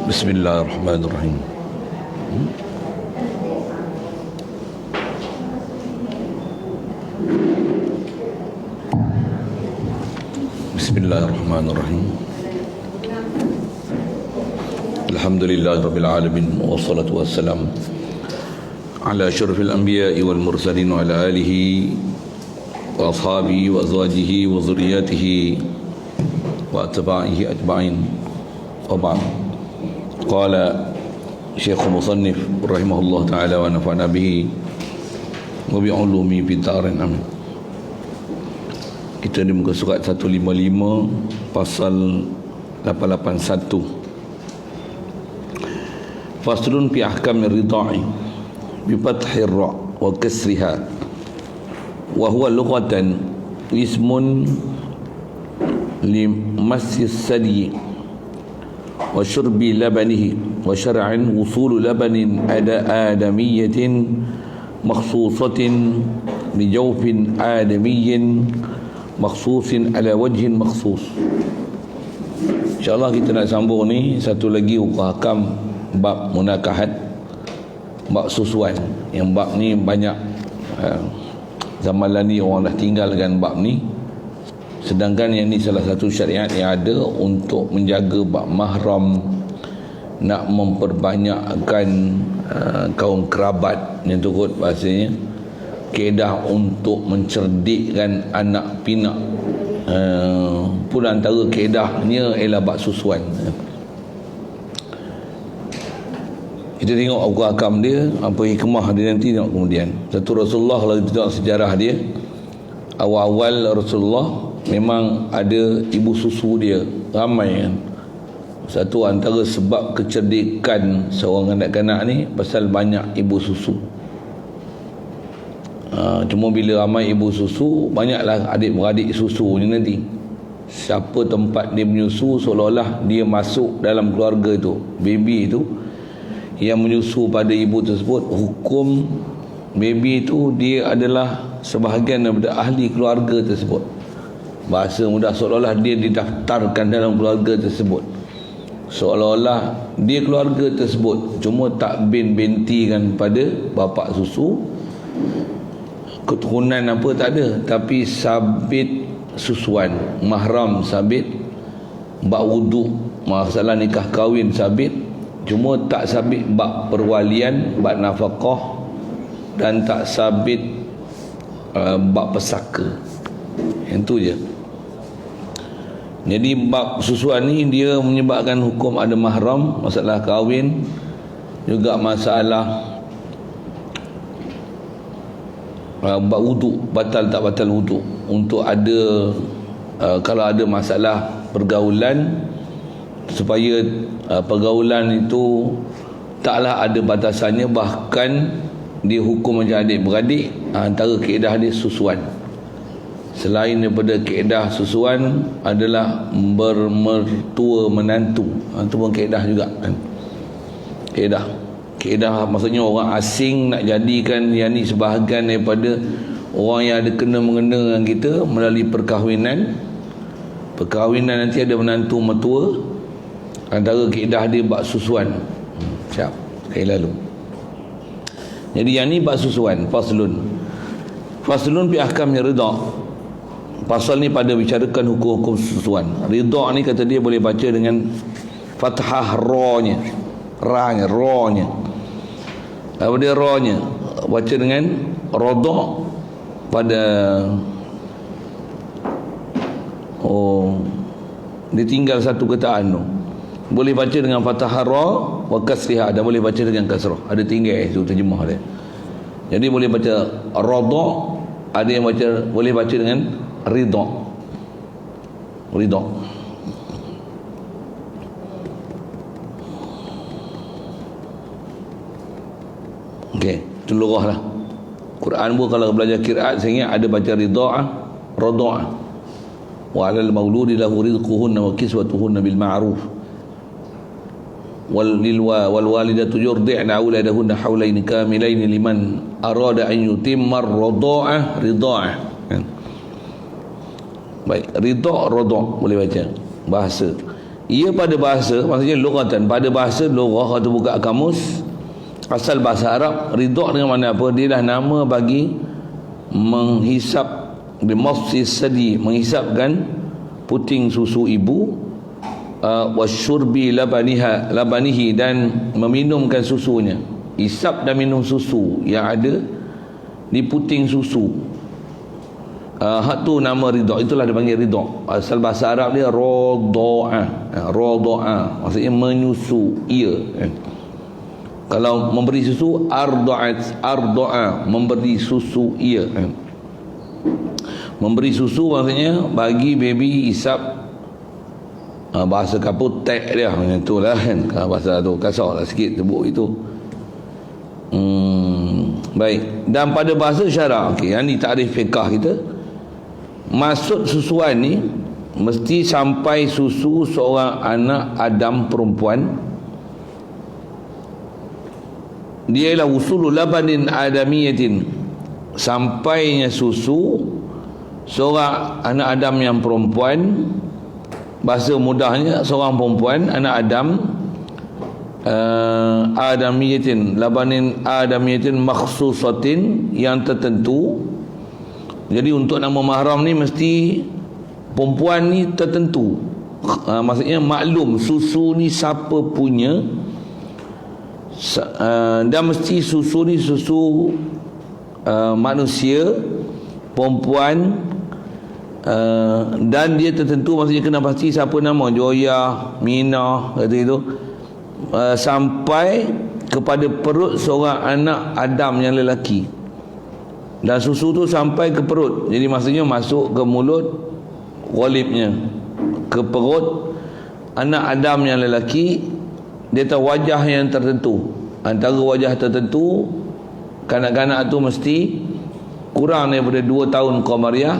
Bismillahirrahmanirrahim. Bismillahirrahmanirrahim. Alhamdulillahirabbil alamin wassalatu wassalam ala asyrafil anbiya'i wal mursalin wa ala alihi wa ashabihi wa azwajihi wa dzurriyyatihi wa atba'ihi ajma'in. Wa ba'd. Qala Syekh Musannif rahimahullah ta'ala wa nafa'na bihi wa bi'ulumi fid dharain amin. Kita di muka surat 155 pasal 881. Faslun fi ahkamir ridha'i bi fathir ra wa kasriha wa huwa lughatan ismun li masjid sadi wa syurbi labanihi wa syar'an wusul labanin adamiyyatin makhsusatin bi jawfin adamiyyin makhsusin ala wajhin makhsus. InsyaAllah kita nak sambung ni satu lagi hukum bab munakahat, bab susuan. Yang bab ni banyak zaman ni orang dah tinggalkan bab ni. Sedangkan yang ni salah satu syariat yang ada untuk menjaga bab mahram, nak memperbanyakkan kaum kerabat yang turut bahasanya, kaedah untuk mencerdikkan anak pinak, pun antara kaedahnya ialah bab susuan. Kita tengok apa akam dia, apa hikmah dia nanti tengok kemudian. Satu Rasulullah, kalau kita tengok sejarah dia, awal-awal Rasulullah memang ada ibu susu dia ramai kan. Satu antara sebab kecerdikan seorang kanak-kanak ni pasal banyak ibu susu. Cuma bila ramai ibu susu, banyaklah adik-beradik susu ni nanti. Siapa tempat dia menyusu, seolah-olah dia masuk dalam keluarga tu. Baby tu yang menyusu pada ibu tersebut, hukum baby tu dia adalah sebahagian daripada ahli keluarga tersebut. Bahasa mudah, seolah-olah dia didaftarkan dalam keluarga tersebut, seolah-olah dia keluarga tersebut, cuma tak bintikan pada bapa susu, keturunan apa tak ada, tapi sabit susuan, mahram sabit, bab wuduk, masalah nikah kahwin sabit, cuma tak sabit bab perwalian, bab nafkah, dan tak sabit bab pesaka. Yang tu je. Jadi bab susuan ni dia menyebabkan hukum ada mahram, masalah kahwin, juga masalah bab wuduk, batal tak batal wuduk. Untuk ada kalau ada masalah pergaulan, supaya pergaulan itu taklah ada batasannya, bahkan dihukum macam adik-beradik, antara kaedah dia susuan. Selain daripada kaedah susuan adalah bermertua menantu, itu pun kaedah juga kan. Kaedah maksudnya orang asing nak jadikan yang ni sebahagian daripada orang yang ada kena-mengena dengan kita melalui perkahwinan. Perkahwinan nanti ada menantu mertua, antara kaedah dia bab susuan. Siap sekali lalu. Jadi yang ni bab susuan. Faslun fi ahkamir ridha. Pasal ni pada bicarakan hukum-hukum susuan. Ridha ni kata dia boleh baca dengan fathah ra-nya, ra-nya, ra-nya. Apa dia ra-nya? Baca dengan radha pada dia tinggal satu kataan tu. Boleh baca dengan fathah ra wa kasriha, dan boleh baca dengan kasrah. Ada tinggal itu terjemah dia. Jadi boleh baca radha, ada yang boleh baca dengan ridha. Okey, itu lughah lah. Quran pun kalau belajar qiraat saya ingat ada baca ridha'ah, radha'ah. Wa 'alal mauludi lahu rizquhunna wa kiswatuhunna bil ma'ruf. Wal walidatu yurdi'na auladahunna haulaini kamilaini liman arada an yutimma ar-radha'ah ridha'ah. Baik, ridha' radha' boleh baca bahasa. Ia pada bahasa, maksudnya lughatan, pada bahasa lughah atau buka kamus asal bahasa Arab, ridha' dengan mana apa? Dia dah nama bagi menghisap bimafsis sadi, menghisapkan puting susu ibu, wasyurbi labanihi, dan meminumkan susunya. Hisap dan minum susu yang ada di puting susu. Hak tu nama ridha', itulah dia panggil ridha'. Asal bahasa Arab dia radha'ah. Radha'ah maksudnya menyusu ia. Kalau memberi susu arda'a, memberi susu ia. Memberi susu maksudnya bagi baby isap. Bahasa kapur tek dia macam tu lah kan. Bahasa tu kasar lah sikit sebut itu. Baik. Dan pada bahasa syarak, okey, yang ni takrif fiqah kita, maksud susuan ni mesti sampai susu seorang anak Adam perempuan. Dia ialah usulul labanin adamiyatin, sampainya susu seorang anak Adam yang perempuan. Bahasa mudahnya seorang perempuan anak Adam, adamiyatin, labanin adamiyatin makhsusatin, yang tertentu. Jadi untuk nama mahram ni mesti perempuan ni tertentu. Maksudnya maklum susu ni siapa punya. Dan mesti susu ni susu manusia, perempuan, dan dia tertentu, maksudnya kena pasti siapa nama, Joya, Mina, kata itu, sampai kepada perut seorang anak Adam yang lelaki. Dan susu tu sampai ke perut, jadi maksudnya masuk ke mulut walibnya, ke perut anak Adam yang lelaki. Dia tahu wajah yang tertentu. Antara wajah tertentu, kanak-kanak tu mesti kurang daripada 2 tahun Qamariah,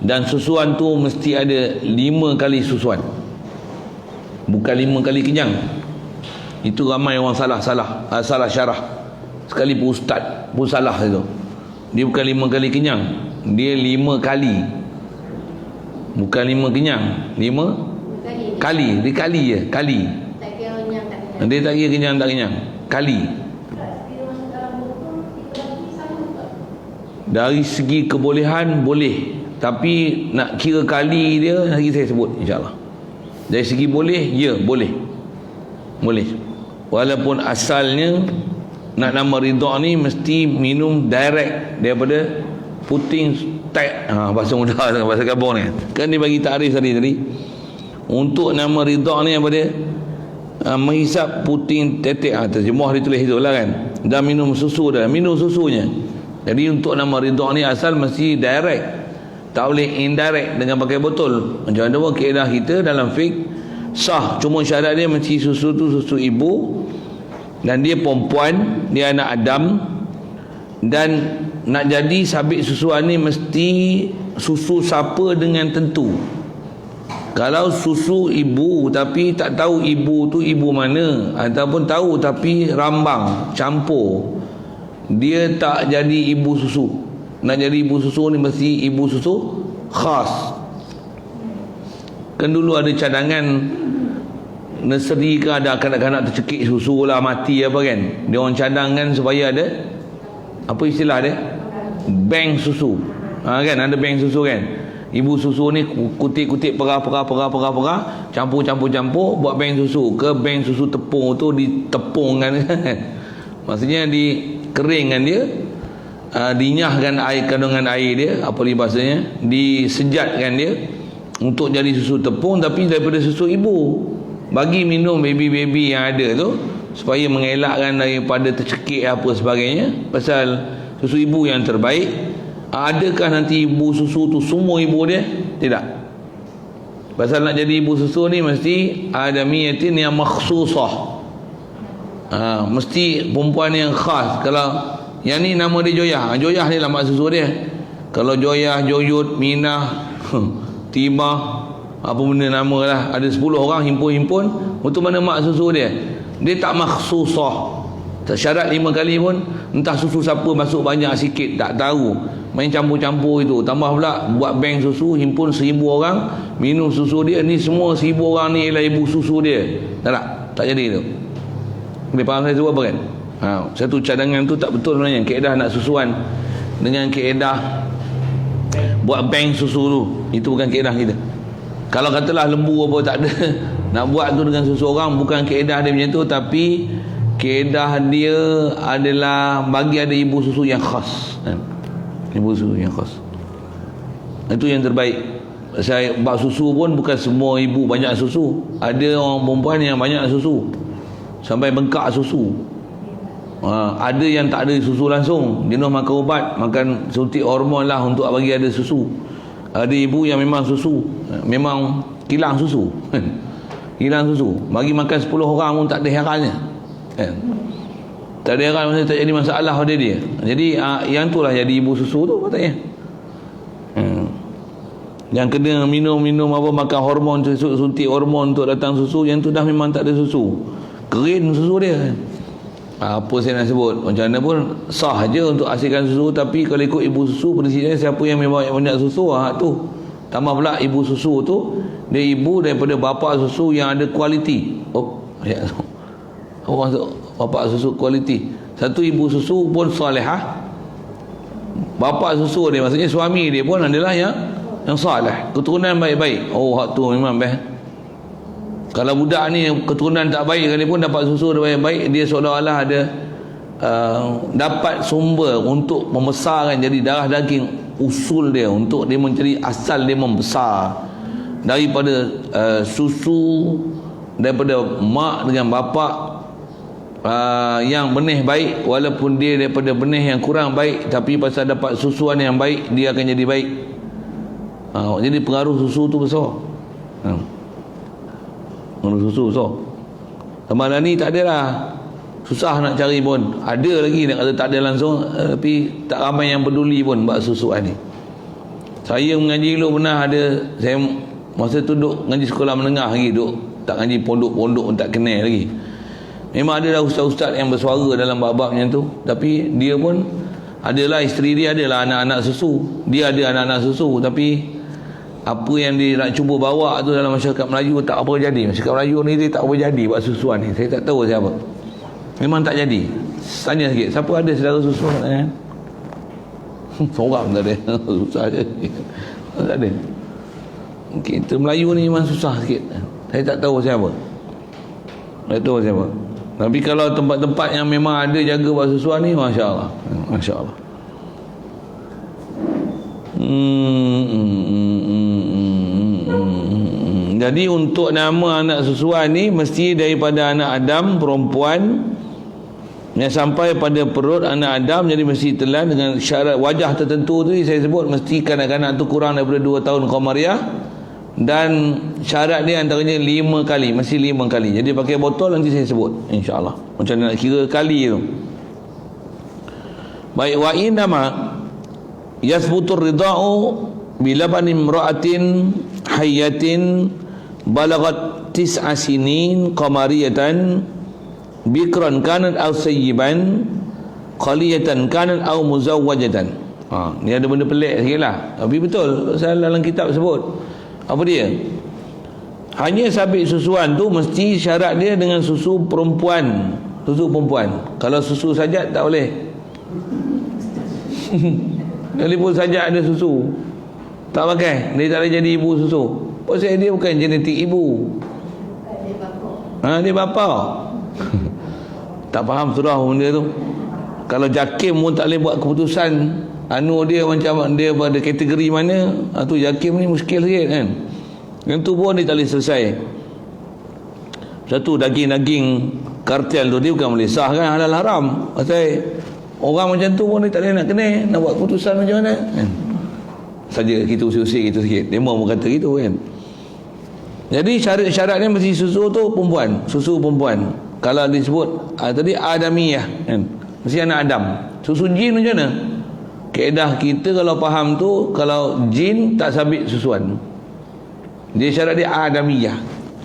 dan susuan tu mesti ada 5 kali susuan, bukan 5 kali kenyang. Itu ramai orang salah syarah. Sekali pun ustaz pun salah itu. Dia bukan 5 kali kenyang, dia 5 kali, bukan 5 kenyang, 5 kali. Dia kali je, kali. Dia tak kira kenyang tak kenyang, kali. Dari segi kebolehan boleh, tapi nak kira kali dia nanti saya sebut insya-Allah. Dari segi boleh, ya boleh. Walaupun asalnya nak nama ridha' ni mesti minum direct daripada puting tek. Bahasa mudah, bahasa Gabon ni. Kan dia bagi takrif tadi. Untuk nama ridha' ni apa dia? Menghisap puting tetek, terjemah ditulis itu lah kan. Dan minum susu dah, minum susunya. Jadi untuk nama ridha' ni asal mesti direct, tak boleh indirect dengan pakai botol. Macam mana pun kaedah kita dalam fiqh sah, cuma syarat dia mesti susu tu susu ibu, dan dia perempuan, dia anak Adam. Dan nak jadi sabit susuan ni mesti susu siapa dengan tentu. Kalau susu ibu tapi tak tahu ibu tu ibu mana, ataupun tahu tapi rambang, campur, dia tak jadi ibu susu. Nak jadi ibu susu ni mesti ibu susu khas. Kan dulu ada cadangan nursery ke, ada kanak-kanak tercekik susu lah, mati apa kan, dia orang cadangkan supaya ada apa istilah dia, bank susu. Kan ada bank susu kan. Ibu susu ni kutip-kutip perah, campur, buat bank susu. Ke bank susu tepung tu ditepungkan maksudnya dikeringkan dia, dinyahkan air, kandungan air dia, apa ni bahasanya, disejatkan dia untuk jadi susu tepung, tapi daripada susu ibu. Bagi minum baby-baby yang ada tu, supaya mengelakkan daripada tercekik apa sebagainya, pasal susu ibu yang terbaik. Adakah nanti ibu susu tu semua ibu dia? Tidak. Pasal nak jadi ibu susu ni mesti adamiyatin yang makhsusah. Mesti perempuan yang khas. Kalau yang ni nama dia Joyah, Joyah ni lah mak susu dia. Kalau Joyah, Joyut, Minah, Timah, apa benda nama lah, ada 10 orang himpun-himpun, untuk mana mak susu dia. Dia tak makhsusah, tak syarat 5 kali pun. Entah susu siapa masuk banyak sikit tak tahu, main campur-campur itu. Tambah pula buat bank susu, himpun 1000 orang minum susu dia. Ni semua 1000 orang ni ialah ibu susu dia. Tak jadi tu. Boleh faham saya sebut apa kan? Satu cadangan tu tak betul sebenarnya. Kaedah nak susuan dengan kaedah buat bank susu tu, itu bukan kaedah kita. Kalau katalah lembu apa tak ada, nak buat tu dengan susu orang, bukan kaedah dia macam tu. Tapi kaedah dia adalah bagi ada ibu susu yang khas, ibu susu yang khas. Itu yang terbaik. Saya bab susu pun bukan semua ibu banyak susu. Ada orang perempuan yang banyak susu sampai bengkak susu. Ada yang tak ada susu langsung, jenuh makan ubat, makan suntik hormon lah untuk bagi ada susu. Ada ibu yang memang susu, memang kilang susu kilang susu, bagi makan 10 orang pun tak ada herannya, tak ada heran, tak jadi masalah pada dia. Jadi yang tu lah jadi ibu susu tu katanya. Yang kena minum apa, makan hormon, suntik hormon untuk datang susu, yang tu dah memang tak ada susu, kering susu dia. Apa saya nak sebut, macam mana pun sah je untuk hasilkan susu. Tapi kalau ikut ibu susu, prinsipnya siapa yang memang banyak susu, tu. Tambah pula ibu susu tu, dia ibu daripada bapa susu yang ada kualiti. Apa maksud bapa susu kualiti? Satu ibu susu pun salihah, bapa susu dia, maksudnya suami dia pun adalah yang salih, keturunan baik-baik. Hak tu memang best. Kalau budak ni keturunan tak baik sekalipun dapat susu dia baik-baik, dia seolah-olah ada dapat sumber untuk membesarkan jadi darah daging usul dia, untuk dia menjadi asal dia membesar daripada susu daripada mak dengan bapa yang benih baik. Walaupun dia daripada benih yang kurang baik, tapi pasal dapat susuan yang baik, dia akan jadi baik. Jadi pengaruh susu tu besar. Susu so sama ni tak ada lah, susah nak cari pun. Ada lagi nak kata tak ada langsung, tapi tak ramai yang peduli pun buat susuan ni. Saya mengaji dulu pernah ada, saya masa tu duduk ngaji sekolah menengah lagi, duduk tak ngaji pondok-pondok pun tak kenal lagi. Memang ada lah ustaz-ustaz yang bersuara dalam bab-bab macam tu, tapi dia pun adalah, isteri dia adalah anak-anak susu, dia ada anak-anak susu, tapi apa yang dia nak cuba bawa tu dalam masyarakat Melayu tak apa jadi. Masyarakat Melayu ni dia tak apa jadi buat susuan ni. Saya tak tahu siapa, memang tak jadi. Tanya sikit, siapa ada saudara susu kan? Seorang tak ada. Susah je, tak ada. Kita Melayu ni memang susah sikit. Saya tak tahu siapa, tak tahu siapa. Tapi kalau tempat-tempat yang memang ada jaga buat susuan ni, Masya Allah, Masya Allah. Jadi untuk nama anak susuan ni mesti daripada anak Adam perempuan yang sampai pada perut anak Adam. Jadi mesti telan dengan syarat wajah tertentu tu saya sebut, mesti kanak-kanak tu kurang daripada 2 tahun qamariah, dan syarat dia antaranya 5 kali, mesti 5 kali. Jadi pakai botol nanti saya sebut insya-Allah macam mana nak kira kali tu. Baik, wa indama yasbutur rida'u bilaban imra'atin hayyatin balagat 9 sinin qamariyatan bikran kanat aw sayyiban qaliyatan kanat aw muzawwajatan. Ni ada benda pelik sikitlah, tapi betul pasal dalam kitab sebut. Apa dia? Hanya sabit susuan tu mesti syarat dia dengan susu perempuan, susu perempuan. Kalau susu sajak tak boleh. Walaupun sajak ada susu tak pakai, dia tak boleh jadi ibu susu. Pasal dia bukan genetik ibu, dia bapa. Tak faham surah benda tu. Kalau JAKIM pun tak boleh buat keputusan dia macam dia pada kategori mana, tu JAKIM ni muskil sikit kan. Yang tu pun dia tak boleh selesai. Satu daging-daging kartel tu dia bukan boleh sah kan, halal haram. Pasal orang macam tu pun dia tak boleh nak kena, nak buat keputusan macam mana kan. Saja kita usik-usik gitu sikit, dia mau kata gitu kan. Jadi syarat-syaratnya mesti susu tu perempuan, susu perempuan. Kalau disebut tadi Adamiyah kan, mesti anak Adam. Susu jin macam mana? Kaedah kita kalau faham tu, kalau jin tak sabit susuan, dia syarat dia Adamiyah,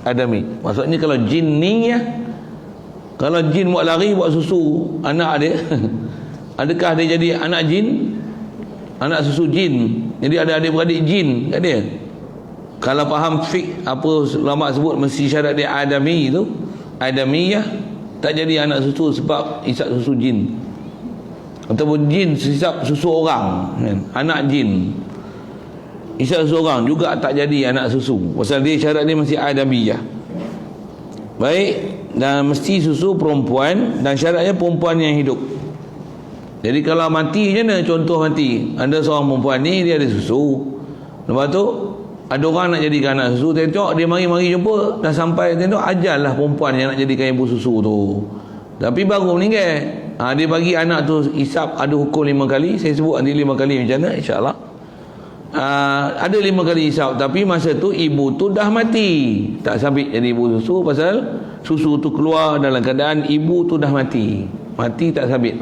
Adami. Maksudnya kalau jin ni ya, kalau jin buat lari buat susu anak dia adakah dia jadi anak jin, anak susu jin? Jadi ada adik-beradik jin kat dia. Kalau faham fiqh apa ulama sebut mesti syarat dia Adami tu, Adamiyah, tak jadi anak susu sebab isap susu jin, ataupun jin isap susu orang kan? Anak jin isap susu orang juga tak jadi anak susu, pasal dia syarat dia mesti Adamiyah. Baik, dan mesti susu perempuan, dan syaratnya perempuan yang hidup. Jadi kalau mati macam mana? Contoh mati, ada seorang perempuan ni dia ada susu, lepas tu ada orang nak jadikan anak susu, tengok dia mari-mari jumpa, dah sampai tengok ajal lah perempuan yang nak jadikan ibu susu tu, tapi baru meninggal. Dia bagi anak tu isap, ada hukum 5 kali. Saya sebut nanti 5 kali macam mana insyaAllah. Ada 5 kali isap, tapi masa tu ibu tu dah mati, tak sabit jadi ibu susu, pasal susu tu keluar dalam keadaan ibu tu dah mati tak sabit.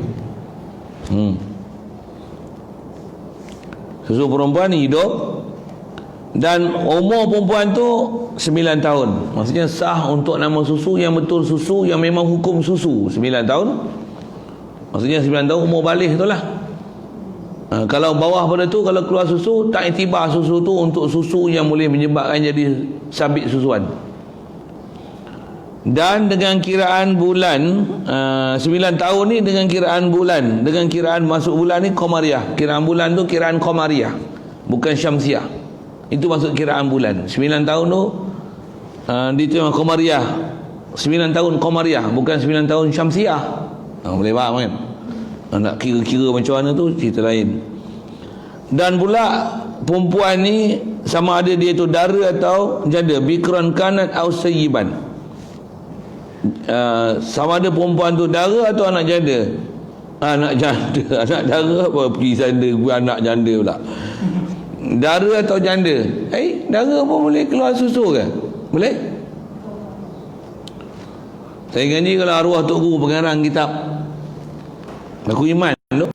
Susu perempuan hidup, dan umur perempuan tu 9 tahun. Maksudnya sah untuk nama susu yang betul, susu yang memang hukum susu 9 tahun. Maksudnya 9 tahun umur balik tu lah. Kalau bawah pada tu, kalau keluar susu, tak iktibar susu tu untuk susu yang boleh menyebabkan jadi sabit susuan. Dan dengan kiraan bulan 9 tahun ni, dengan kiraan bulan, dengan kiraan masuk bulan ni Qamariyah. Kiraan bulan tu kiraan Qamariyah, bukan Syamsiah. Itu maksud kiraan bulan. 9 tahun tu dia tu memang Qamariyah. 9 tahun Qamariyah, bukan 9 tahun Syamsiah. Boleh faham kan? Nak kira-kira macam mana tu cerita lain. Dan pula perempuan ni sama ada dia tu dara atau janda, bikran kanat au sayyiban. Sama ada perempuan tu dara atau anak janda. Anak janda, anak dara apa pergi janda, anak janda pula. Dara atau janda. Dara pun boleh keluar susu ke? Boleh? Saya janji kalau arwah Tok Guru pengarang kitab Aku Iman tu,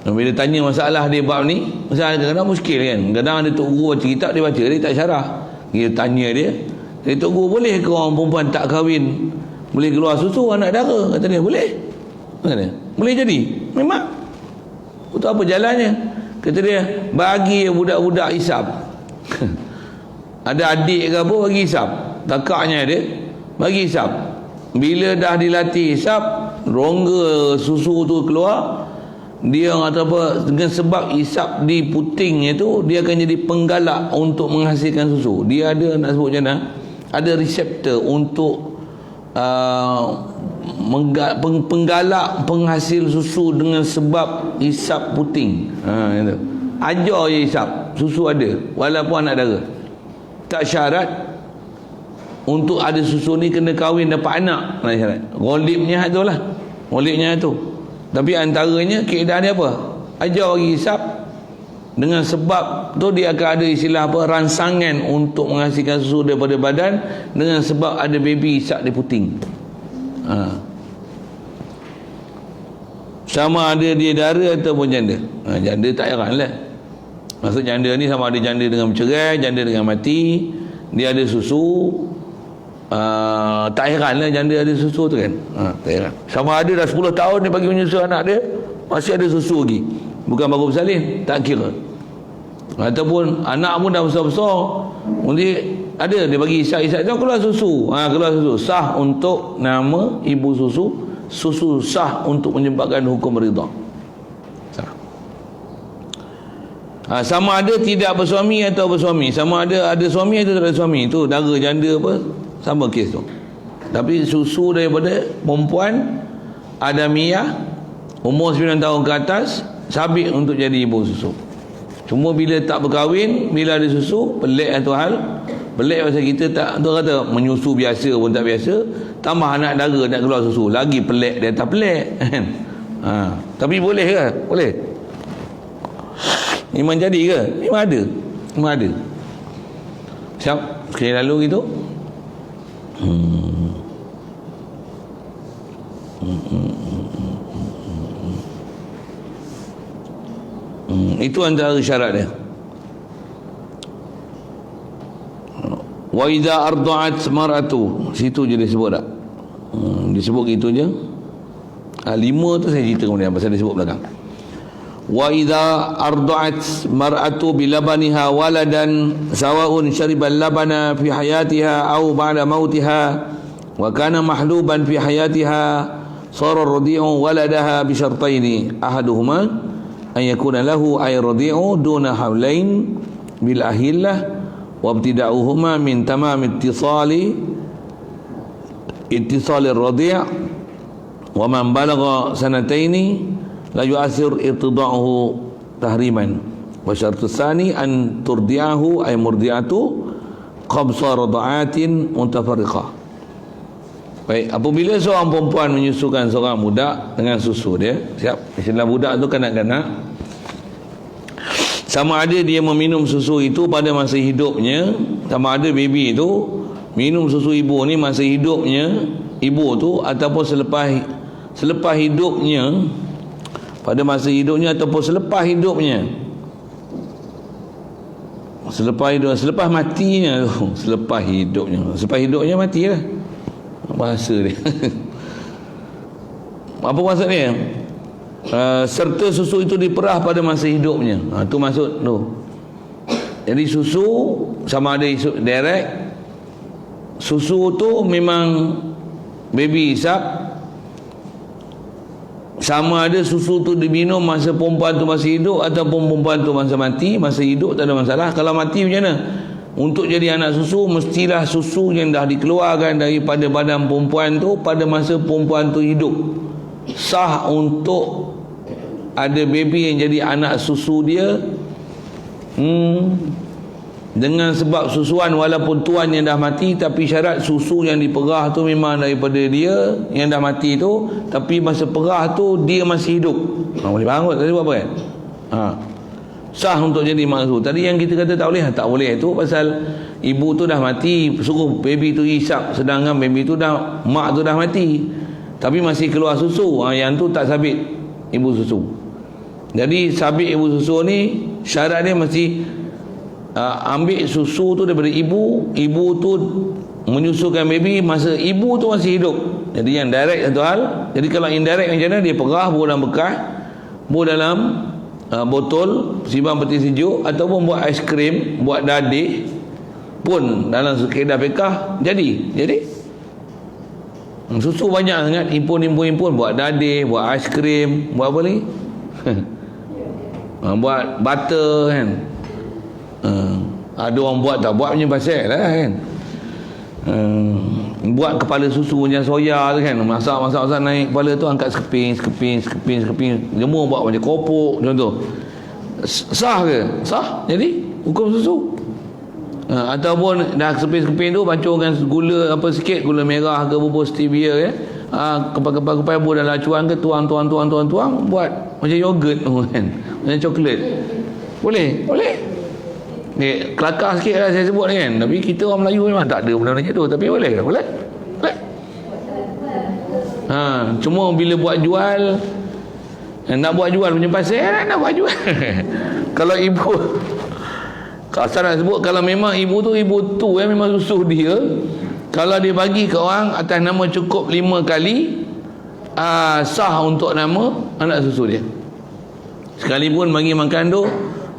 bila tanya masalah dia bab ni, masalah kadang-kadang muskil kan. Kadang ada Tok Guru baca kitab, dia baca, dia tak syarah. Dia tanya dia, Tok Guru, boleh ke orang perempuan tak kahwin boleh keluar susu anak dara? Kata dia, boleh. Kata dia, boleh jadi? Memang. Untuk apa jalannya? Kata dia, bagi budak-budak hisap. Ada adik ke apa, bagi hisap. Kakaknya dia bagi hisap. Bila dah dilatih hisap, rongga susu tu keluar, dia kata apa, dengan sebab hisap di putingnya tu, dia akan jadi penggalak untuk menghasilkan susu. Dia ada, nak sebut macam mana, ada reseptor untuk penggalak penghasil susu dengan sebab hisap puting. Itu ajar je hisap, susu ada walaupun anak dara. Tak syarat untuk ada susu ni kena kahwin dapat anak, nak syarat. Ghalibnya tu lah, ghalibnya tu. Tapi antaranya kaedah dia apa? Ajar bagi hisap, dengan sebab tu dia akan ada istilah apa, rangsangan untuk menghasilkan susu daripada badan, dengan sebab ada baby hisap di puting. Sama ada dia dara ataupun janda. Janda tak heran lah. Maksud janda ni sama ada janda dengan bercerai, janda dengan mati, dia ada susu. Tak heran lah janda ada susu tu kan. Tak heran. Sama ada dah 10 tahun dia bagi menyusu anak dia, masih ada susu lagi, bukan baru bersalin, tak kira. Ataupun anak pun dah besar-besar, mungkin ada dia bagi isyak-isyak tu keluar susu. Keluar susu, sah untuk nama ibu susu. Susu sah untuk menyebabkan hukum ridha. Sama ada tidak bersuami atau bersuami, sama ada suami atau tak ada suami, tu dara janda apa, sama kes tu. Tapi susu daripada perempuan Adamiyah umur 9 tahun ke atas sabit untuk jadi ibu susu. Cuma bila tak berkahwin, bila ada susu, pelik satu hal. Pelik pasal kita tak, tu kata menyusu biasa pun tak biasa, tambah anak dara nak keluar susu, lagi pelik dia tak pelik. Tapi boleh ke? Boleh. Iman jadi ke? Iman ada. Iman ada. Siap? Sekali lalu gitu. Itu antara syarat dia. Wa idza arda'at mar'atu, situ je disebut tak? Disebut gitu je. 5 tu saya cerita kemudian pasal disebut belakang. Wa idza arda'at mar'atu bilabaniha waladan sawa'un syaribal labana fi hayatiha aw ba'da mautiha wa kana mahluban fi hayatiha sara ar-radi'u waladaha bi syartaini ahaduhuma an yakuna lahu ay radi'u duna hawlain bil ahillah wa ibtida'uhuma min tamam ittisali ar-radi' wa man balagha sanataini la yu'athir irtida'uhu tahriman wa syartu tsani an turdi'ahu ay murdi'atu qabsa rada'atin mutafarriqah. Baik, apabila seorang perempuan menyusukan seorang budak dengan susu dia, siap, istilah budak tu kanak-kanak, sama ada dia meminum susu itu pada masa hidupnya, sama ada baby itu minum susu ibu ni masa hidupnya ibu tu, ataupun selepas hidupnya, pada masa hidupnya ataupun selepas hidupnya, selepas matinya tu, selepas hidupnya matilah bahasa dia. Apa maksud dia? Serta susu itu diperah pada masa hidupnya. Itu maksud tu. Jadi susu sama ada direct, susu tu memang baby isap, sama ada susu tu diminum masa perempuan tu masih hidup ataupun perempuan tu masa mati. Masa hidup tak ada masalah. Kalau mati macam mana? Untuk jadi anak susu, mestilah susu yang dah dikeluarkan daripada badan perempuan tu pada masa perempuan tu hidup. Sah untuk ada baby yang jadi anak susu dia dengan sebab susuan, walaupun tuan yang dah mati, tapi syarat susu yang diperah tu memang daripada dia yang dah mati tu, tapi masa perah tu dia masih hidup. Boleh faham tadi buat apa kan? Sah untuk jadi mak susu. Tadi yang kita kata tak boleh tu pasal ibu tu dah mati, suruh baby tu hisap, sedangkan baby tu dah, mak tu dah mati tapi masih keluar susu. Yang tu tak sabit ibu susu. Jadi sabit ibu susu ni syarat dia mesti ambil susu tu daripada ibu tu menyusukan baby masa ibu tu masih hidup. Jadi yang direct satu hal. Jadi kalau indirect macam mana? Dia perah buat dalam bekas, buat dalam botol, simpan peti sejuk, ataupun buat aiskrim, buat dadih pun dalam sekedar pekah jadi susu banyak sangat, impun buat dadih, buat aiskrim, buat apa lagi? Buat butter kan. Ada orang buat tak buat punya pasal lah kan. Buat kepala susu macam soya tu kan, masak naik kepala tu, angkat sekeping, jemur buat macam kopok contoh. Sah ke? Sah jadi hukum susu. Ataupun dah sekeping tu bancurkan gula apa sikit, gula merah ke bubur stevia ya, kepal-kepal buat dalam acuan ke, tuang buat macam yogurt kan, macam coklat. Boleh ni kelakar sikit lah saya sebut ni kan, tapi kita orang Melayu memang tak ada benda macam tu, tapi boleh. Cuma bila buat jual, nak buat jual punya pasal, nak buat jual. Kalau ibu, asal nak sebut, kalau memang ibu tu memang susu dia, kalau dia bagi ke orang atas nama cukup 5 kali, sah untuk nama anak susu dia. Sekalipun bagi makan tu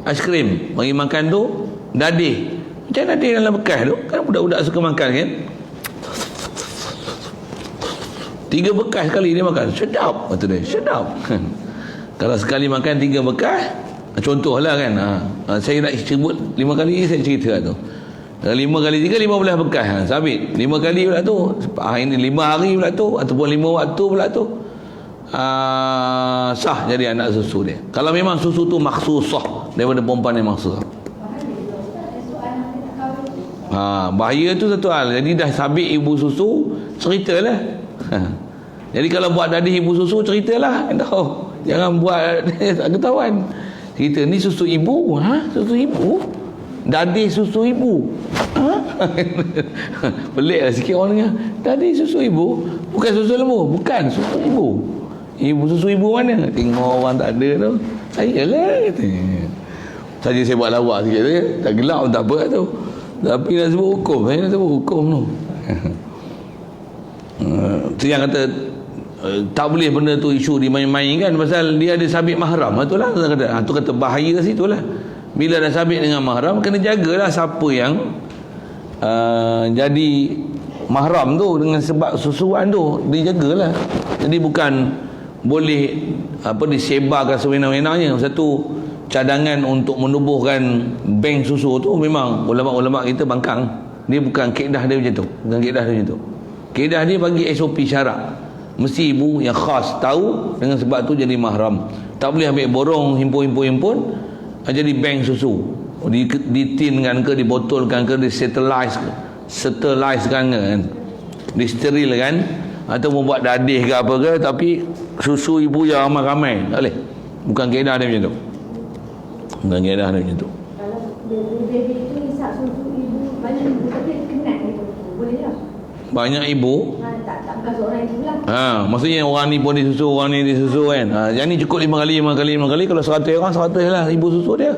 aiskrim, bagi makan tu dadih, macam dadih dalam bekas tu kan, budak-budak suka makan kan, 3 bekas sekali dia makan, sedap kata dia, sedap. Kalau sekali makan 3 bekas, contohlah kan, saya nak sebut 5 kali saya cerita tu. 5 kali 3 15 bekas, sabit 5 kali pula tu, ini 5 hari pula tu, ataupun 5 waktu pula tu, sah jadi anak susu dia. Kalau memang susu tu makhsusah daripada perempuan yang makhsusah. Bahaya tu satu hal. Jadi dah sabit ibu susu, ceritalah. Jadi kalau buat dadih ibu susu, ceritalah. Jangan buat tak ketahuan. Cerita ni susu ibu, susu ibu, dadih susu ibu. Pelik lah sikit orang dengar. Tadi susu ibu, bukan susu lembu. Bukan, susu ibu. Susu ibu mana? Tengok orang tak ada tu. Saya lah kata. Saja saya buat lawak sikit tu. Tak gelap pun tak apa tu. Tapi nak sebut hukum. Saya nak sebut hukum tu. Tu yang kata tak boleh benda tu isu dimain-mainkan pasal dia ada sabit mahram. Itulah kata. Tu kata bahaya kat situ lah. Bila dah sabit dengan mahram, kena jagalah siapa yang jadi mahram tu dengan sebab susuan tu, dijagalah. Jadi bukan boleh disebarkan sewenang-wenangnya. Satu cadangan untuk menubuhkan bank susu tu memang ulama-ulama kita bangkang. Dia bukan kaedah dia macam tu. Bukan kaedah dia macam tu. Kaedah dia bagi SOP syarat. Mesti ibu yang khas tahu, dengan sebab tu jadi mahram. Tak boleh ambil borong himpun jadi bank susu. Ditinkan ke, dibotolkan ke, sterilisekan kan, disterilkan, atau membuat dadih ke apa ke, tapi susu ibu yang ramai-ramai tak boleh. Bukan kaedah dia macam tu. Bukan kaedah dia macam tu. Kalau baby itu isap susu ibu, banyak ibu tapi kenal itu, boleh tak? Banyak ibu tak bukan seorang ibu lah. Maksudnya orang ni pun disusu, orang ni disusu kan. Yang ni cukup 5 kali. Kalau 100 orang, 100 lah ibu susu dia.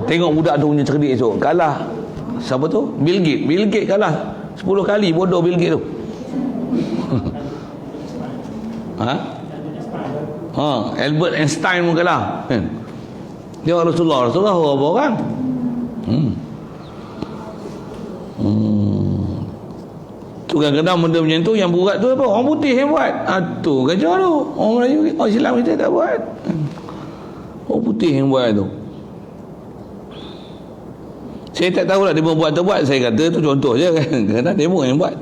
Tengok budak tu punya cerdik esok. Kalah siapa tu? Bill Gates kalah 10 kali. Bodoh Bill Gates tu. Albert Einstein pun kalah kan. Dia Rasulullah berapa orang? Tu kadang-kadang benda macam tu yang buat tu apa? Orang putih yang buat. Tu kacau tu. Orang Melayu, orang Islam kita tak buat. Orang putih yang buat tu. Saya tak tahulah dia buat atau buat. Saya kata tu contoh je kan. Kadang-kadang dia yang buat.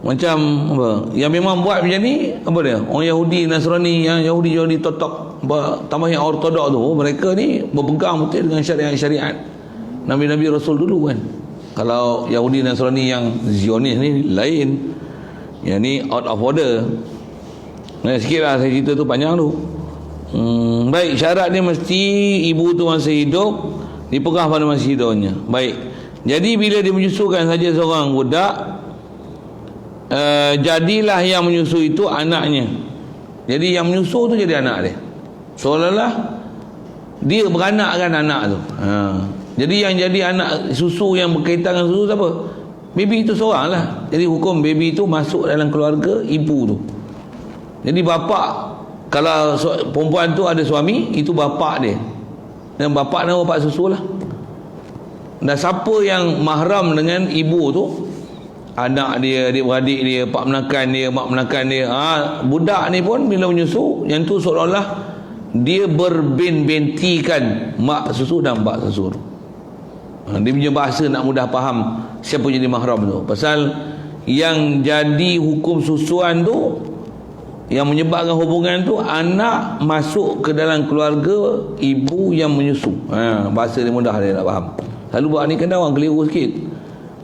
Macam apa? Yang memang buat macam ni apa dia? Orang Yahudi, Nasrani, yang Yahudi totok, tambah yang ortodok tu, mereka ni berpegang betul dengan syariat-syariat Nabi-Nabi Rasul dulu kan. Kalau Yahudi Nasrani yang Zionis ni lain. Yang ni out of order. Sikit lah saya cerita tu, panjang tu. Baik, syarat dia mesti ibu tu masih hidup, dipegang pada masa hidupnya. Baik. Jadi bila dia menyusukan saja seorang budak, jadilah yang menyusu itu anaknya. Jadi yang menyusu tu jadi anak dia. Seolah-olah dia beranakkan anak tu. Jadi yang jadi anak susu yang berkaitan dengan susu siapa? Baby itu seorang lah. Jadi hukum baby itu masuk dalam keluarga ibu tu. Jadi bapak, kalau perempuan tu ada suami, itu bapak dia. Dan bapak nama bapak susu lah. Dan siapa yang mahram dengan ibu tu, anak dia, adik-beradik dia, pak menakan dia, mak menakan dia, budak ni pun bila menyusu, yang tu seolah-olah dia berbentikan mak susu dan bak susu tu. Dia punya bahasa nak mudah faham siapa jadi mahram tu. Pasal yang jadi hukum susuan tu, yang menyebabkan hubungan tu, anak masuk ke dalam keluarga ibu yang menyusu. Bahasa dia mudah, dia nak faham. Lalu buat ni kena orang keliru sikit.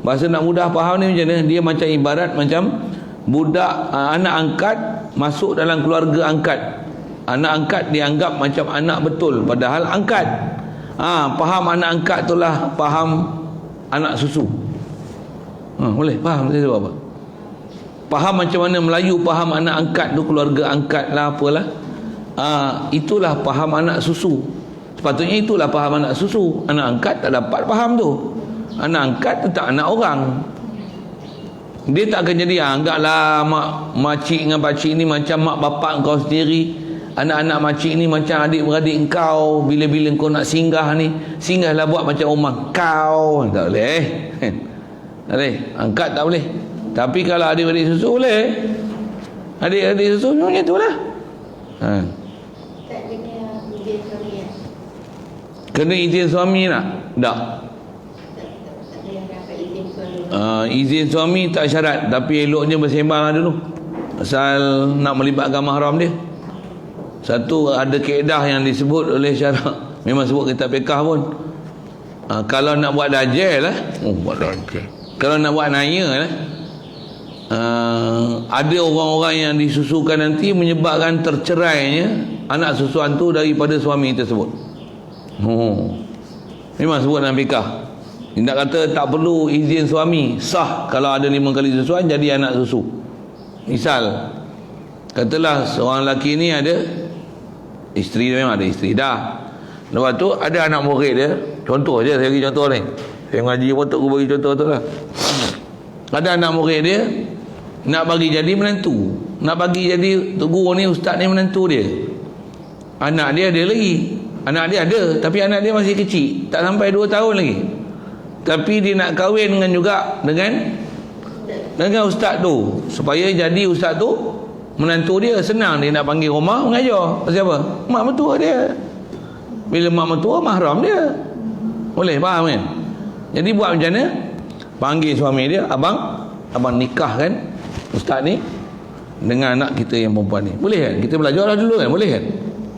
Bahasa nak mudah faham ni macam mana? Dia macam ibarat macam budak, anak angkat masuk dalam keluarga angkat. Anak angkat dianggap macam anak betul, padahal angkat. Faham anak angkat tu lah faham anak susu. Boleh faham saya sebab apa? Faham macam mana Melayu faham anak angkat tu, keluarga angkat lah apalah. Itulah faham anak susu. Sepatutnya itulah faham anak susu. Anak angkat tak dapat faham tu. Anak angkat tetap anak orang. Dia tak akan jadi anggaplah makcik dengan pakcik ni macam mak bapak kau sendiri. Anak-anak makcik ni macam adik-beradik kau. Bila-bila kau nak singgah ni, singgahlah buat macam rumah kau. Tak boleh. Tak boleh. Angkat tak boleh. Tapi kalau adik-beradik susu boleh. Adik-beradik susu macam tu lah. Tak kena izin suami ya? Kena izin suami nak? Tak. Izin suami tak syarat, tapi eloknya bersembang dulu. Asal nak melibatkan mahram dia. Satu, ada kaedah yang disebut oleh syarak, memang sebut kitab fiqh pun. Kalau nak buat dajjal lah, buat dajjal. Kalau nak buat naya lah, ada orang-orang yang disusukan nanti menyebabkan tercerainya anak susuan tu daripada suami tersebut. Memang sebut dalam fiqh. Dia nak kata tak perlu izin suami, sah kalau ada 5 kali susuan jadi anak susu. Misal katalah seorang lelaki ni ada isteri, memang ada isteri dah. Lepas tu ada anak murid dia. Contoh je, saya bagi contoh ni. Saya ngaji pun tak bagi contoh tu lah. Ada anak murid dia nak bagi jadi menantu. Nak bagi jadi Tok Guru ni, ustaz ni menantu dia. Anak dia ada lagi. Anak dia ada, tapi anak dia masih kecil, tak sampai 2 tahun lagi. Tapi dia nak kahwin dengan ustaz tu, supaya jadi ustaz tu menantu dia. Senang dia nak panggil rumah mengajar. Pasal apa? Mak mertua dia. Bila mak mertua, mahram dia. Boleh faham kan? Jadi buat macam mana? Panggil suami dia, abang nikahkan ustaz ni dengan anak kita yang perempuan ni. Boleh kan? Kita belajar lah dulu kan? Boleh kan?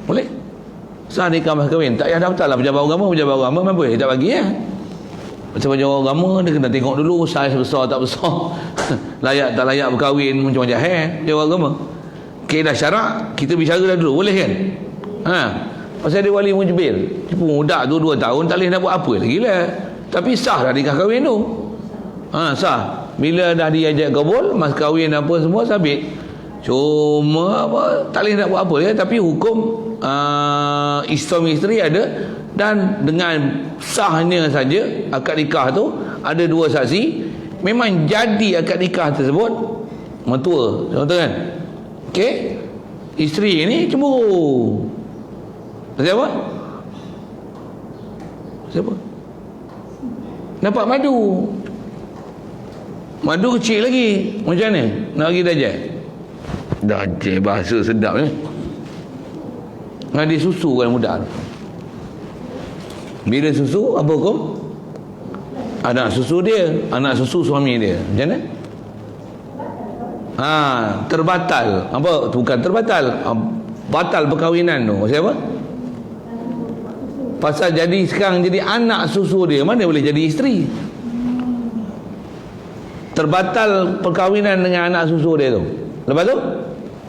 Boleh. Sah nikah mas kahwin. Tak payah daftar lah pejabat agama memang boleh. Tak bagi ya. Macam pejabat agama dia kena tengok dulu saiz besar tak besar. Layak tak layak berkahwin, macam-macam pejabat agama. Kaedah syarak kita bicara dah dulu. Boleh kan? Pasal dia wali mujbir. Budak tu 2 tahun tak boleh nak buat apa lagi lah. Tapi sah dah nikah kahwin tu. Sah. Bila dah diajak kabul, mas kahwin apa semua sabit. Cuma tak boleh nak buat apa ya. Tapi hukum isteri ada, dan dengan sahnya saja akad nikah tu ada 2 saksi, memang jadi akad nikah tersebut mertua. Contoh kan? Okey. Isteri ni cemburu. Siapa? Dapat madu. Madu kecil lagi. Macam mana? Nak bagi dajjal? Dajjal bahasa sedap ni. Dia susu kan budak. Bila susu, apa hukum? Anak susu dia, anak susu suami dia. Macam mana? Terbatal. Apa? Bukan terbatal. Batal perkahwinan tu. Siapa? Pasal jadi sekarang jadi anak susu dia, mana boleh jadi isteri? Terbatal perkahwinan dengan anak susu dia tu. Lepas tu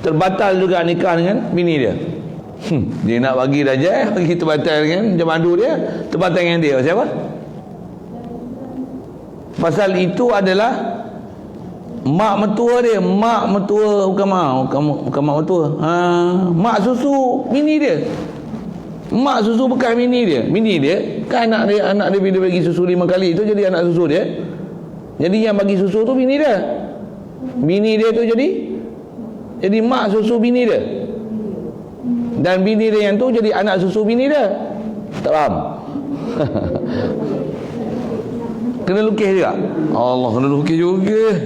terbatal juga nikah dengan bini dia. Dia nak bagi dajjal, bagi terbatal dengan macam madu dia, terbatal dengan dia. Siapa? Pasal itu adalah mak mertua dia. Mak mertua bukan mak mertua. Mak susu bini dia. Mak susu bekas bini dia. Bini dia kan anak dia bila bagi susu 5 kali itu jadi anak susu dia. Jadi yang bagi susu tu bini dia. Bini dia tu jadi mak susu bini dia. Dan bini dia yang tu jadi anak susu bini dia. Tak faham? Kena lukis juga. Allah, kena lukis juga.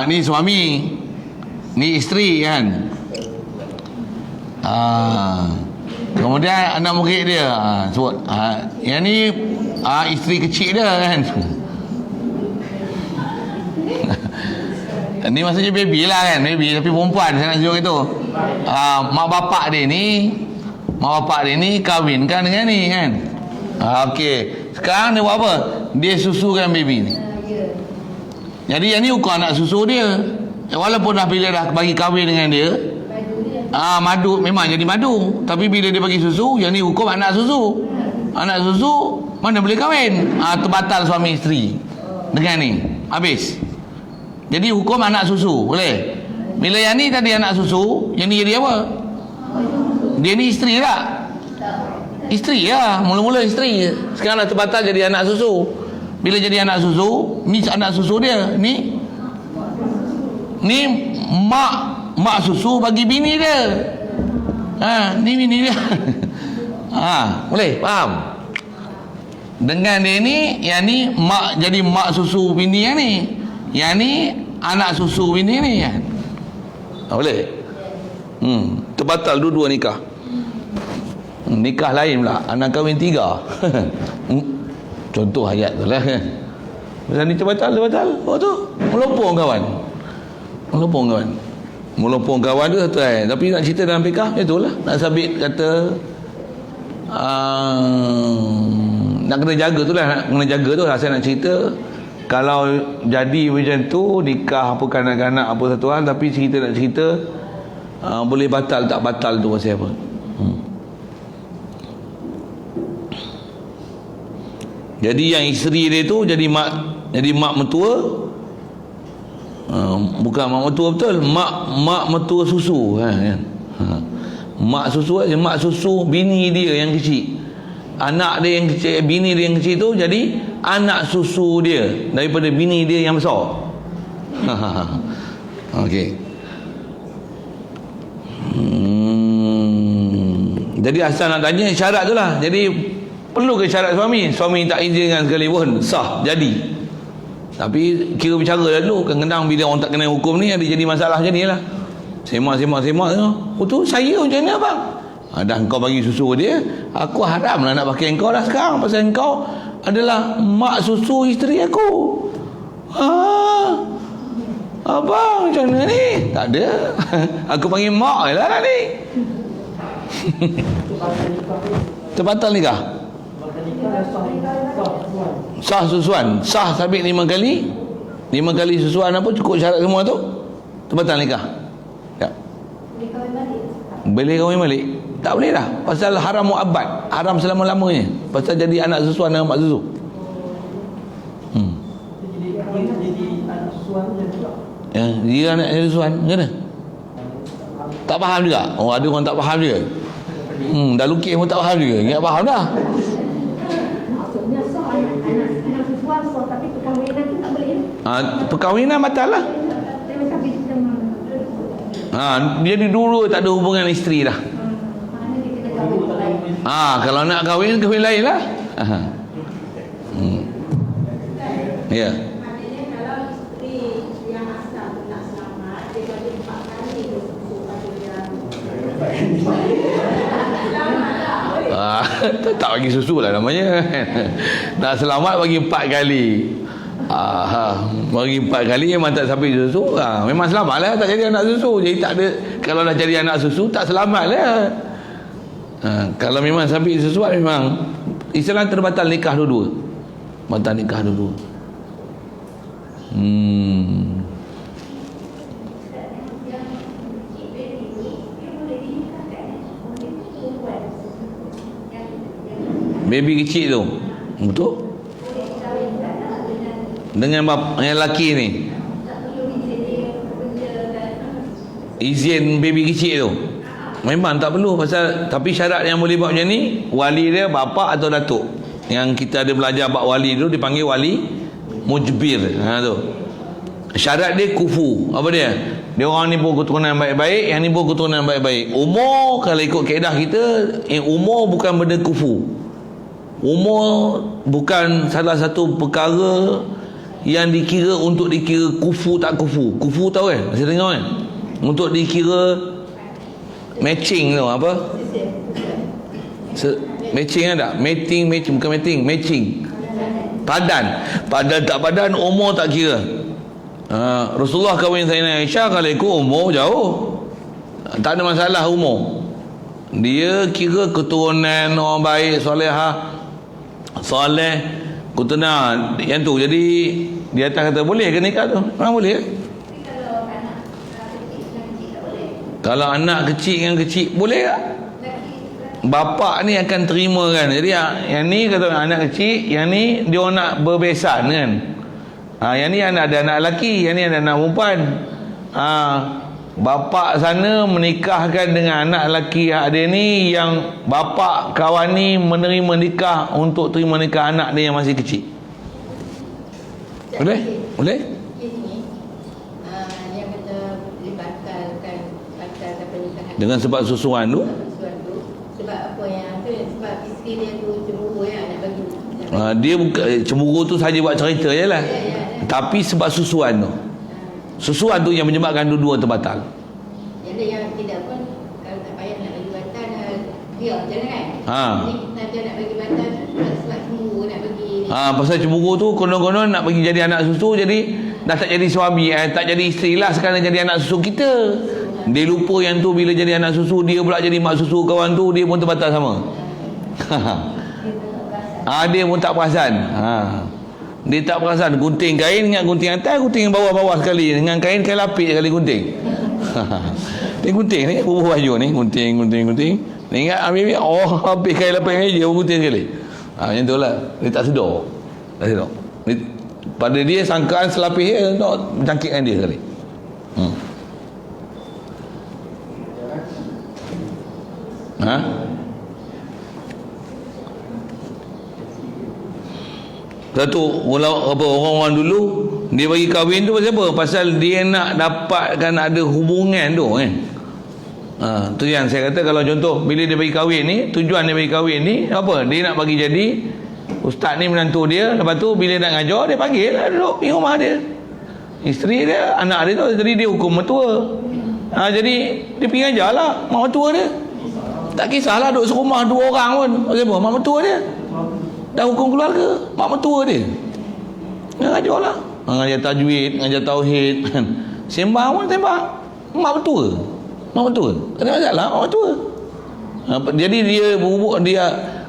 Ni suami, ni isteri kan. Kemudian anak murid dia sebut yang ni isteri kecil dia kan. Ni maksudnya baby lah kan, baby tapi perempuan saya nak tunjuk itu. Mak bapak dia ni kahwinkan dengan ni kan. Okey, sekarang dia buat apa? Dia susukan baby ni. Jadi yang ni hukum anak susu dia. Walaupun bila dah bagi kahwin dengan dia, madu memang jadi madu. Tapi bila dia bagi susu, yang ni hukum anak susu. Anak susu mana boleh kahwin? Terbatal suami isteri dengan ni. Habis. Jadi hukum anak susu boleh. Bila yang ni tadi anak susu, yang ni jadi apa? Dia ni isteri tak? Isteri lah. Mula-mula isteri. Sekarang dah terbatal jadi anak susu. Bila jadi anak susu, ni anak susu dia. Ni mak susu bagi bini dia. Ni bini dia. Boleh faham? Dengan dia ni, yang ni mak jadi mak susu bini yang ni. Yang ni anak susu bini ni kan. Boleh? Terbatal dua-dua nikah. Nikah lain pula, anak kahwin 3. Contoh ayat tu lah. Pasal ni terbatal. Oh tu melopong kawan. Melopong kawan tu satu ayat. Tapi nak cerita dalam fikah, itulah nak sabit kata nak kena jaga tu lah. Nak kena jaga tu lah. Saya nak cerita kalau jadi macam tu, nikah apa kanak-kanak apa satu hal, tapi cerita nak cerita boleh batal tak batal tu pasal apa? Jadi yang isteri dia tu jadi mak mertua, bukan mak mertua betul, mak mertua susu kan. Mak susu bini dia yang kecil, anak dia yang kecil, bini dia yang kecil tu jadi anak susu dia daripada bini dia yang besar. Okey. Jadi asal nak tanya syarat tu lah. Jadi perlu ke syarat suami tak izinkan sekali pun sah jadi. Tapi kira bicara dah dulu, kadang-kadang bila orang tak kenal hukum ni ada jadi masalah macam ni lah. Semak tu, tu saya macam ni abang, dah engkau bagi susu dia, aku haram lah nak pakai engkau dah sekarang, pasal engkau adalah mak susu isteri aku. Abang macam mana ni? Tak ada. Aku panggil mak lah ni. Terbatal nikah. Sah susuan, sah sabit 5 kali. 5 kali susuan apa cukup syarat semua tu, terbatal nikah. Ya. Boleh kahwin balik? Tak boleh dah. Pasal haram mu'abbad, haram selama-lamanya. Pasal jadi anak susuan dengan mak susu. Ya, dia anak susuan macam mana? Tak faham juga. Oh, ada orang tak faham juga. Dah lukis pun tak faham juga. Ingat faham dah. Maksudnya sah anak susuan sah, tapi perkahwinan tu tak boleh. Perkahwinan batal lah. Jadi dulu tak ada hubungan isteri dah. Kalau nak kahwin lain lah. Ya. Maknanya kalau isteri yang asal nak selamat, dia bagi 4 kali bersuku pada dia. Tak bagi susu lah namanya. Nak selamat bagi 4 kali. Bagi 4 kali memang tak sampai susu. Memang selamat lah, tak jadi anak susu. Jadi tak ada, kalau dah jadi anak susu tak selamat lah. Kalau memang sampai susu, memang Islam terbatal nikah dua-dua. Batal nikah dua-dua. Baby kecil tu, betul? Dengan yang lelaki ni izin baby kecil tu memang tak perlu. Pasal, tapi syarat yang boleh buat macam ni, wali dia bapa atau datuk. Yang kita ada belajar bab wali dulu, dipanggil wali mujbir. Tu syarat dia kufu. Apa dia? Dia orang ni pun keturunan baik-baik, yang ni pun keturunan baik-baik. Umur, kalau ikut kaedah kita, umur bukan benda kufu. Umur bukan salah satu perkara yang dikira untuk dikira kufu tak kufu. Kufu tahu kan? Masih dengar kan? Untuk dikira matching tu apa? Matching ada? Matching bukan matching. Padan tak padan, umur tak kira. Rasulullah kahwin Sayyidina Aisyah, kalau ikut umur jauh, tak ada masalah umur. Dia kira keturunan orang baik, soleh, keturunan yang tu. Jadi di atas kata boleh ke nikah tu? Memang boleh. Kalau anak kecil yang kecil boleh tak? Bapak ni akan terima kan. Jadi yang ni kata anak kecil, yang ni dia orang nak berbesan kan. Yang ni ada anak lelaki, yang ni ada anak perempuan. Bapak sana menikahkan dengan anak lelaki dia ni, yang bapak kawan ni menerima nikah untuk terima nikah anak dia yang masih kecil. Boleh? Boleh? Yang kata dibatalkan pernikahan Dengan sebab susuan tu. Sebab apa yang tu? Sebab isteri dia tu cemburu nak bagi. Dia bukan cemburu tu saja buat cerita je lah. Tapi sebab susuan tu. Susuan tu yang menyebabkan dua-dua terbatal. Jadi yang tidak pun, kalau tak payah nak bagi batal, dia macam mana kan? Ini kita nak bagi batal sebab cemburu nak bagi. Pasal cemburu tu konon-konon nak bagi jadi anak susu, jadi dah tak jadi suami, tak jadi isteri lah, sekarang jadi anak susu kita. Dia lupa yang tu bila jadi anak susu, dia pula jadi mak susu kawan tu, dia pun terbatal sama. Dia pun tak perasan. Dia tak perasan gunting kain dengan gunting atas, gunting bawah-bawah sekali, dengan kain lapis sekali gunting. Ni gunting ni bubuh baju ni, gunting. Ni ingat ambil habis kain lapis meja gunting sekali. Macam itulah. Dia tak sedar. Pada dia sangkaan selapis dia nak jangkitkan dia sekali. Satu orang-orang dulu dia bagi kahwin tu pasal apa? Pasal dia nak dapatkan ada hubungan tu kan. Tu yang saya kata, kalau contoh bila dia bagi kahwin ni, tujuan dia bagi kahwin ni apa? Dia nak bagi jadi ustaz ni menantu dia. Lepas tu bila nak ngajar, dia panggil duduk di rumah dia. Isteri dia, anak dia tu, isteri dia hukum mertua. Jadi dia pergi ngajar lah mak mertua dia. Tak kisahlah duduk serumah 2 orang pun. Pasal apa? Mak mertua dia dah hukum keluarga, mak mertua dia. Dia ngajar lah. Ngajar tajwid, ngajar tauhid. Sembang pun sembang. Mak mertua. Ada masalah mak mertua. Jadi dia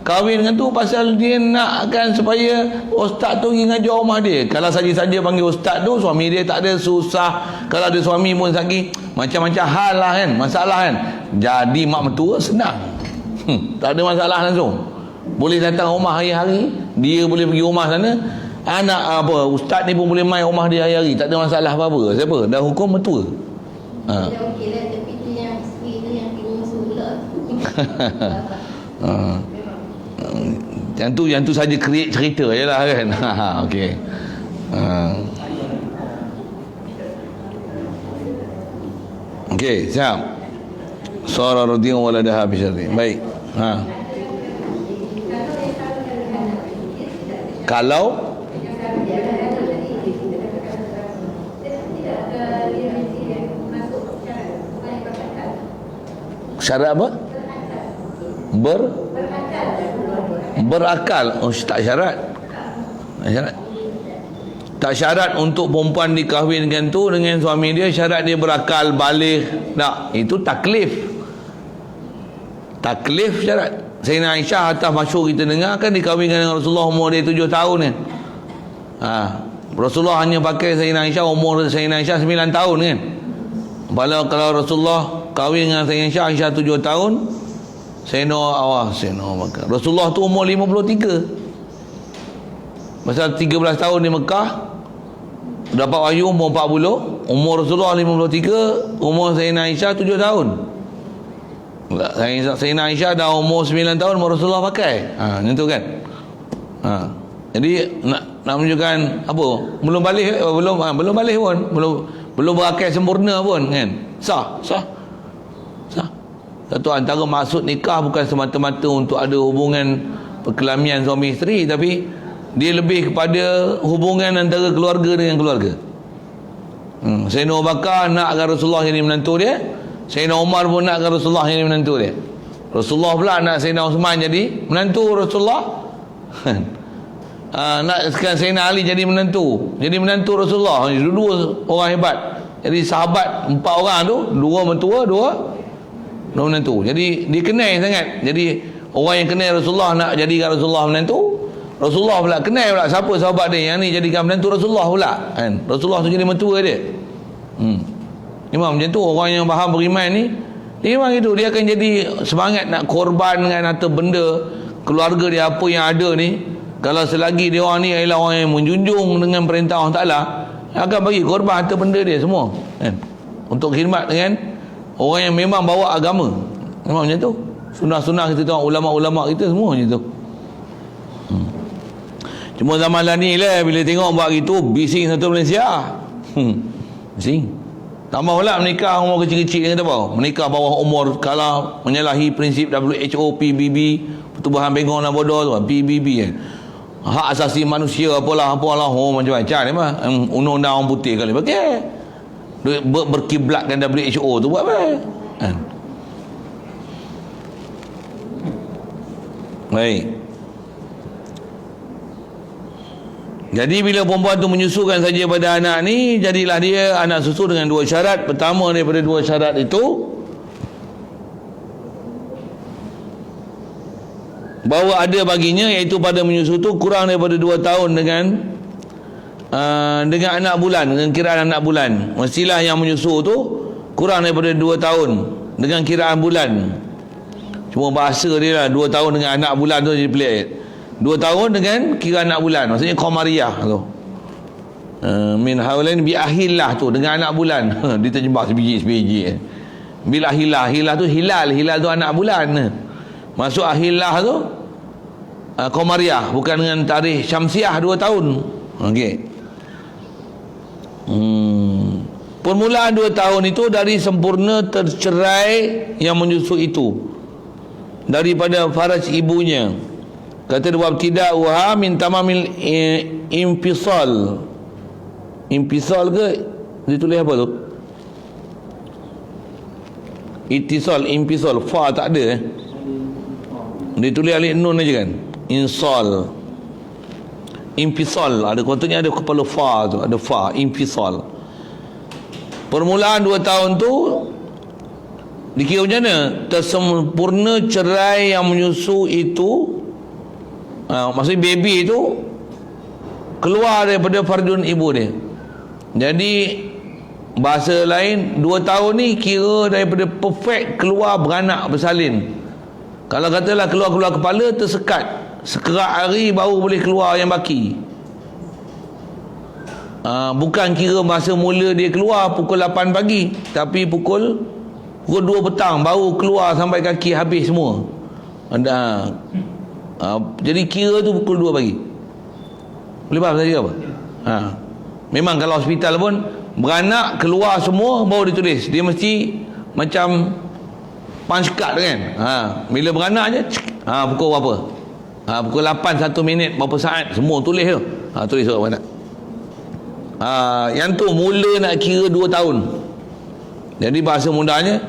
kahwin dengan tu pasal dia nakkan supaya ustaz tu pergi ngajar rumah dia. Kalau saja-saja panggil ustaz tu, suami dia tak ada, susah. Kalau ada suami pun lagi macam-macam hal lah kan, masalah kan. Jadi mak mertua senang. Tak ada masalah langsung. Boleh datang rumah hari-hari, dia boleh pergi rumah sana. Anak ustaz ni pun boleh main rumah dia hari-hari, tak ada masalah apa-apa. Siapa? Dah hukum mertua. Okey lah, tapi tu yang isteri tu yang pergi musuh pula. Yang tu saja create cerita je lah kan. Okey. Okey, siap. Sara radhiyallahu waladaha bi syarri. Baik. Kalau syarat apa? Berakal. Tak syarat. Tak syarat untuk perempuan dikahwinkan tu dengan suami dia, syarat dia berakal, baligh. Tak, itu taklif syarat. Sayyidina Aisyah atas masyhur kita dengar kan, dikahwinkan dengan Rasulullah umur dia 7 tahun kan. Rasulullah hanya pakai Sayyidina Aisyah, umur Sayyidina Aisyah 9 tahun kan. Kalau Rasulullah kahwin dengan Sayyidina Aisyah 7 tahun, Sayyidina Makkah. Rasulullah tu umur 53. Pasal 13 tahun di Mekah, dapat wahyu umur 40. Umur Rasulullah 53, umur Sayyidina Aisyah 7 tahun. Sayyidina Aisyah dah umur 9 tahun, umur Rasulullah pakai. Macam tu kan. Jadi nak menunjukkan apa? Belum balik pun, belum berakal sempurna pun kan. Sah. Satu antara maksud nikah bukan semata-mata untuk ada hubungan perkelahian suami isteri, tapi dia lebih kepada hubungan antara keluarga dengan keluarga. Sayyidina Abu Bakar nakkan Rasulullah jadi menantu dia, Sayyidina Umar pun nakkan Rasulullah jadi menantu dia. Rasulullah pula nak Sayyidina Uthman jadi menantu Rasulullah. Nak sekarang Sayyidina Ali jadi menantu Rasulullah. Dua orang hebat. Jadi sahabat 4 orang tu, 2 mentua, 2 menantu. Jadi dia kenal sangat. Jadi orang yang kenal Rasulullah nak jadikan Rasulullah menantu. Rasulullah pula kenal pula siapa sahabat dia yang ni jadikan menantu Rasulullah pula kan. Rasulullah tu jadi mentua dia. Memang macam tu orang yang faham beriman ni, dia memang gitu. Dia akan jadi semangat nak korban dengan harta benda keluarga dia, apa yang ada ni. Kalau selagi dia orang ni ialah orang yang menjunjung dengan perintah Allah Ta'ala, akan bagi korban harta benda dia semua kan, untuk khidmat dengan orang yang memang bawa agama. Memang macam tu. Sunnah-sunnah kita tengok ulama-ulama kita semua macam tu. Cuma zaman lah ni lah, bila tengok buat gitu, bising satu Malaysia. Bising. Tambah pula menikah umur kecil-kecil, kata apa? Menikah bawah umur, kalau menyalahi prinsip WHO, PBB, Pertubuhan Bengong dan Bodoh tu, PBB kan. Hak asasi manusia apalah macam-macam ni mah. Undang-undang orang putih kali pakai. Berkiblatkan WHO tu buat apa? Kan? Baik. Jadi bila perempuan tu menyusukan saja pada anak ni, jadilah dia anak susu dengan 2 syarat. Pertama daripada 2 syarat itu, bahawa ada baginya, iaitu pada menyusu tu kurang daripada 2 tahun dengan dengan anak bulan, dengan kiraan anak bulan. Mestilah yang menyusu tu kurang daripada 2 tahun dengan kiraan bulan. Cuma bahasa dia lah 2 tahun dengan anak bulan tu jadi pelik. 2 tahun dengan kiraan anak bulan, maksudnya qamariyah tu. Min haulain bi ahillah tu dengan anak bulan. Diterjemah sebiji. Bila hilah tu hilal tu anak bulan. Masuk ahillah tu qamariyah, bukan dengan tarikh syamsiah 2 tahun. Okey. Permulaan 2 tahun itu dari sempurna tercerai yang menyusu itu daripada faraj ibunya. Kata dia wabtida uha min tamamil infisal. Infisal ke ditulis apa tu? Ittisal, infisal, fa tak ada ditulis alif nun aja kan. Insal, infisal, ada kontennya ada kepala fa tu, ada fa, infisal. Permulaan 2 tahun tu dikira macam mana? Tersempurna cerai yang menyusu itu, maksudnya baby tu keluar daripada farjun ibu dia. Jadi bahasa lain 2 tahun ni kira daripada perfect keluar beranak bersalin. Kalau katalah keluar kepala tersekat, sekerat hari baru boleh keluar yang baki. Bukan kira masa mula dia keluar pukul 8 pagi, tapi pukul 2 petang baru keluar sampai kaki habis semua. Jadi kira tu pukul 2 pagi. Boleh faham saya apa? Memang kalau hospital pun beranak keluar semua baru ditulis. Dia mesti macam punch card kan. Bila beranak je pukul berapa? Pukul 8 1 minit berapa saat semua tulis tu. Tulis tu beranak. Yang tu mula nak kira 2 tahun. Jadi bahasa mudahnya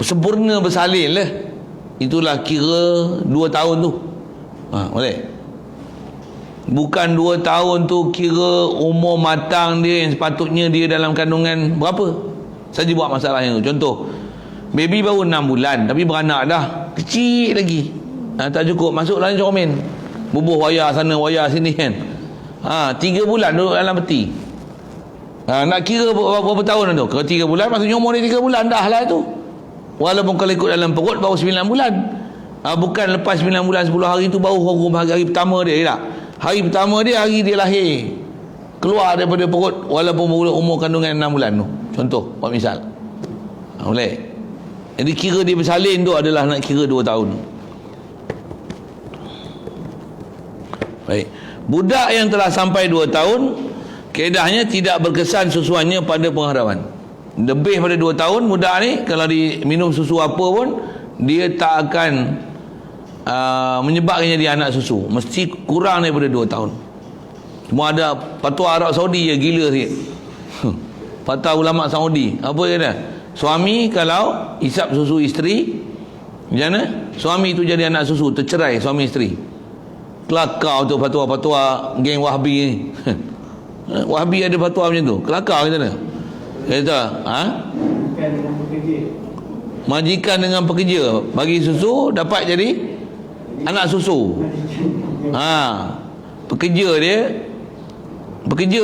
sempurna bersalin lah. Itulah kira 2 tahun tu. Boleh? Bukan 2 tahun tu kira umur matang dia yang sepatutnya dia dalam kandungan berapa saja buat masalah yang tu. Contoh, baby baru 6 bulan tapi beranak dah, kecil lagi. Tak cukup, masuk dalam cermin, bubuh wayar sana wayar sini kan. 3 bulan duduk dalam peti. Nak kira berapa tahun tu? Kalau 3 bulan maksudnya umur dia 3 bulan dah lah tu. Walaupun kalau ikut dalam perut baru 9 bulan. Bukan lepas 9 bulan 10 hari tu baru hukum hari pertama dia tak. Hari pertama dia hari dia lahir, keluar daripada perut walaupun umur kandungan 6 bulan tu. Contoh, buat misal. Boleh. Jadi kira dia bersalin tu adalah nak kira 2 tahun. Baik. Budak yang telah sampai 2 tahun kaedahnya tidak berkesan susuannya pada pengharaman. Lebih pada 2 tahun budak ni kalau diminum susu apa pun dia tak akan menyebabkan jadi anak susu. Mesti kurang daripada 2 tahun. Cuma ada fatwa Arab Saudi je gila sikit. Fatwa ulama Saudi apa dia dah? Suami kalau isap susu isteri, macam mana? Suami tu jadi anak susu, tercerai suami isteri. Kelakar tu fatwa-fatwa geng Wahbi ni. Wahbi ada fatwa macam tu. Kelakar macam mana? Kata, majikan dengan pekerja bagi susu dapat jadi anak susu. Pekerja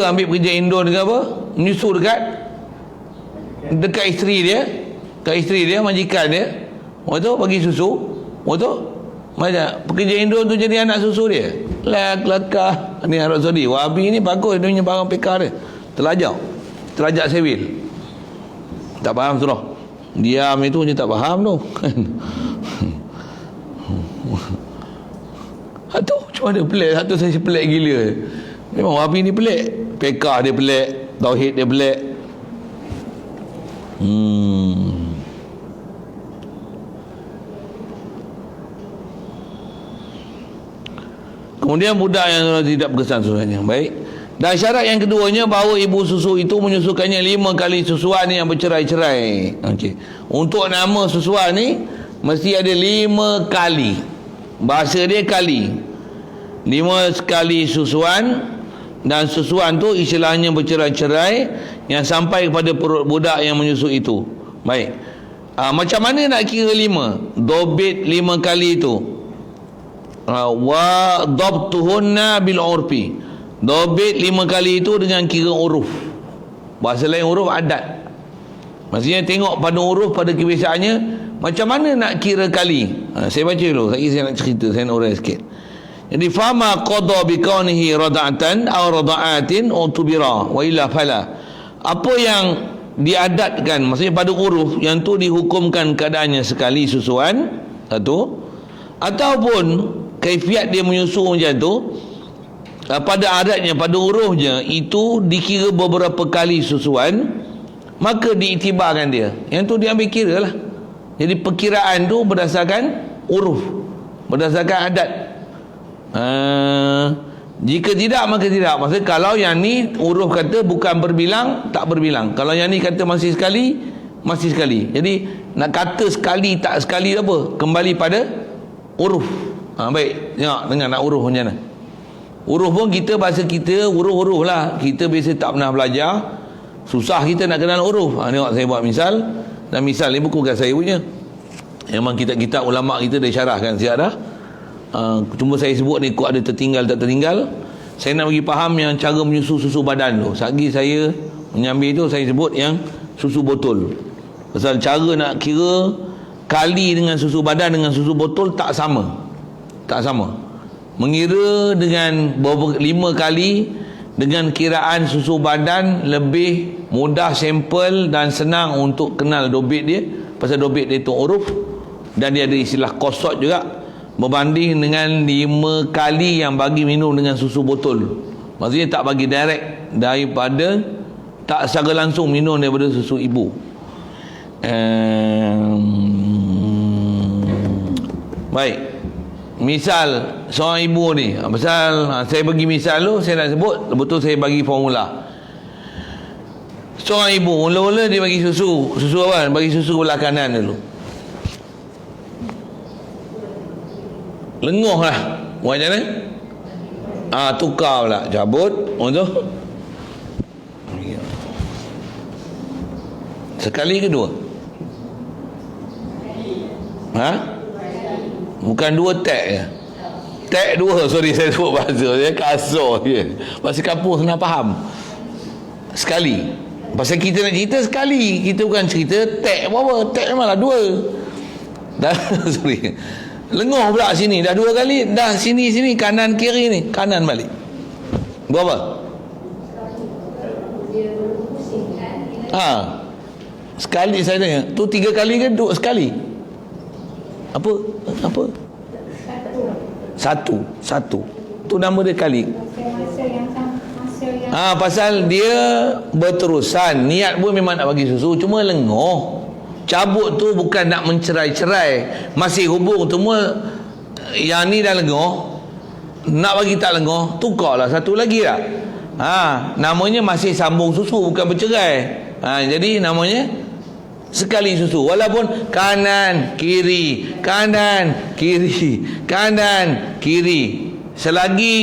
ambil pekerja Indo dengan apa? Menyusu dekat isteri dia. Kat isteri dia, majikan dia. Waktu tu bagi susu. Waktu tu macam pekerja Indo tu jadi anak susu dia. Kelakar. Ni Arab Saudi. Wahabi ni bagus dia punya barang pekar dia. Terlajak sewil. Tak faham surah. Diam itu je tak faham tu. Satu cuma ada pelik. Satu saya pelik gila. Memang Wahabi ni pelik. Pekar dia pelik. Tauhid dia pelik. Kemudian budak yang tidak berkesan susuannya. Baik. Dan syarat yang keduanya bahawa ibu susu itu menyusukannya 5 kali susuan yang bercerai-cerai. Okey. Untuk nama susuan ni mesti ada 5 kali. Bahasa dia kali. 5 kali susuan, dan susuan tu istilahnya bercerai-cerai yang sampai kepada perut budak yang menyusu itu. Baik. Macam mana nak kira 5? Dobit 5 kali itu. Wa dabtuhunna bil urfi. Dobit 5 kali itu dengan kira uruf. Bahasa lain uruf adat. Maksudnya tengok pada uruf, pada kebiasaannya, macam mana nak kira kali. Saya baca dulu, saya nak cerita, saya nak urai sikit. Jadi fama qada bi kaunihi rada'atan aw rada'atin utubira wa illa fala. Apa yang diadatkan, maksudnya pada uruf yang tu dihukumkan keadaannya sekali susuan satu, ataupun kaifiat dia menyusu macam tu, pada adatnya, pada urufnya itu dikira beberapa kali susuan, maka diiktibarkan dia. Yang tu diambil kira lah. Jadi perkiraan tu berdasarkan uruf, berdasarkan adat. Jika tidak, maka tidak. Maksudnya kalau yang ni uruf kata bukan berbilang, tak berbilang. Kalau yang ni kata masih sekali, masih sekali. Jadi nak kata sekali tak sekali apa, kembali pada uruf. Baik, tengok dengar nak uruf macam mana. Uruf pun kita, bahasa kita uruf-uruf lah. Kita biasa tak pernah belajar, susah kita nak kenal uruf. Tengok saya buat misal, dan misal ni buku bukan saya punya, memang kitab-kitab ulama' kita dah syarahkan siap dah. Cuma saya sebut ni kok ada tertinggal tak tertinggal. Saya nak bagi faham yang cara menyusu susu badan tu. Sagi saya menyambil tu, saya sebut yang susu botol. Pasal cara nak kira kali dengan susu badan dengan susu botol tak sama. Tak sama. Mengira dengan 5 kali dengan kiraan susu badan lebih mudah, sampel dan senang untuk kenal dobit dia. Pasal dobit dia tu uruf dan dia ada istilah kosot juga, berbanding dengan 5 kali yang bagi minum dengan susu botol. Maksudnya tak bagi direct daripada, tak secara langsung minum daripada susu ibu. Baik, misal seorang ibu ni, pasal saya bagi misal tu, saya nak sebut betul, saya bagi formula. Seorang ibu mula-mula dia bagi susu apa? Bagi susu belah kanan dulu. Lengoh lah. Buat macam mana? Tukar pula, cabut untuk sekali ke dua? Bukan 2 tek je. Tek 2, sorry saya sebut bahasa saya kasar je. Bahasa kampung senang faham. Sekali. Pasal kita nak cerita sekali, kita bukan cerita tek apa. Tek malah 2. Dah sorry. Lengoh pula sini, dah 2 kali, dah sini kanan kiri ni, kanan balik. Berapa? Sekali saya tanya. Tu 3 kali ke 2 sekali? Apa? Satu. Tu nama dia kali. Pasal dia berterusan. Niat pun memang nak bagi susu, cuma lengoh. Cabut tu bukan nak mencerai-cerai, masih hubung, cuma yang ni dah lengoh, nak bagi tak lengoh, tukarlah satu lagi lah. Namanya masih sambung susu, bukan bercerai. Jadi namanya sekali susu, walaupun kanan kiri, kanan kiri, kanan kiri, selagi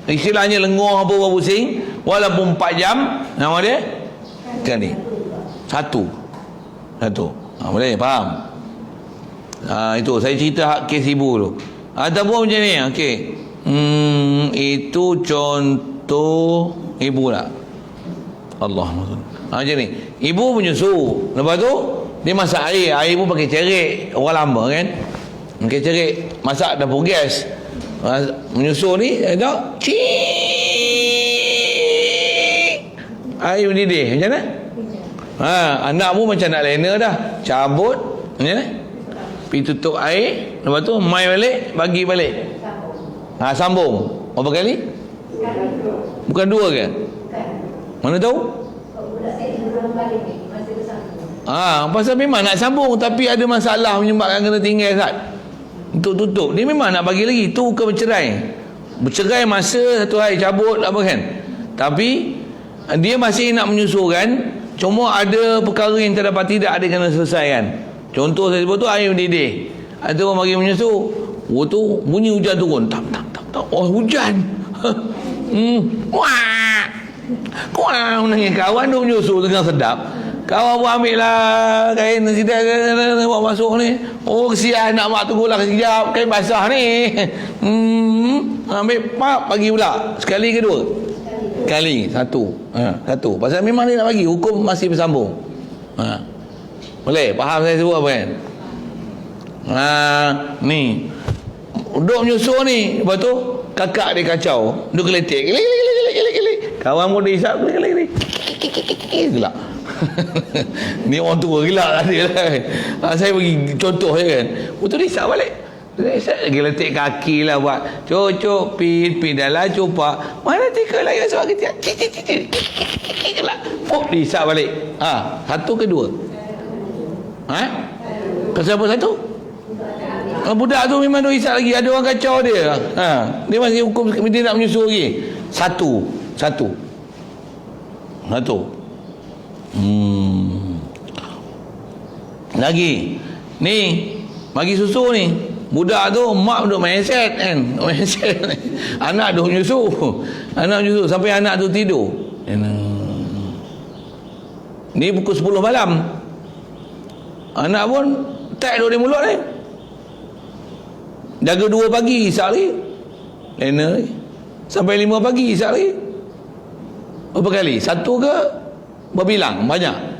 istilahnya lengoh apa pusing, walaupun 4 jam, nama dia kali satu. Boleh faham? Itu saya cerita hak kes ibu tu. Ataupun macam ni, okey. Itu contoh ibu lah. Allah macam ni. Ibu menyusu, lepas tu dia masak air pun pakai cerik. Orang lama kan, pakai cerik, masak dapur gas. Menyusu ni tak air mendidih macam mana? Anak pun macam nak lena dah, cabut macam mana? Pergi tutup air, lepas tu mai balik, bagi balik. Sambung. Berapa kali? Bukan 2 ke? Mana tahu? Pasal memang nak sambung, tapi ada masalah menyebabkan kena tinggal Ustaz. Untuk tutup, dia memang nak bagi lagi. Tu bukan bercerai masa satu hari cabut apa kan, tapi dia masih nak menyusukan. Cuma ada perkara yang terdapat tidak ada kena selesaikan. Contoh saya sebut tu air mendidih, ada orang bagi menyusu, tu bunyi hujan turun, tak. Oh hujan. Wah nangis kawan tu menyusu tengah sedap. Kawan pun ambil lah kain sida bawa masuk ni. Oh kesian nak mak tunggulah sekejap, kain basah ni. Ambil pak bagi pula. Sekali ke dua? Sekali. Satu. Satu. Pasal memang dia nak bagi, hukum masih bersambung. Boleh? Faham saya sebut apa kan? Ni. Duk menyusul ni. Lepas tu kakak dia kacau. Duk geletek. Kawan pun dia hisap geletek. Gelak. Ni orang tua gelak dia lah. Saya bagi contoh je kan. Betul dia hisap balik. Saya geletek kaki lah buat cocok pin dah lah copak. Mana tika lah yang sebab ketiak. Gelak. Pop dia hisap balik. Satu ke dua? Pasal apa satu? Budak tu memang dia hisap lagi. Ada orang kacau dia. Dia masih hukum, dia nak menyusul lagi. Satu. Lagi ni bagi susu ni, budak tu mak duk main set kan, anak duk menyusu sampai anak tu tidur. Ni pukul 10 malam, anak pun tak duduk di mulut ni. Jaga 2 pagi isap lagi, lena sampai 5 pagi isap lagi. Berapa kali? Satu ke berbilang? Banyak.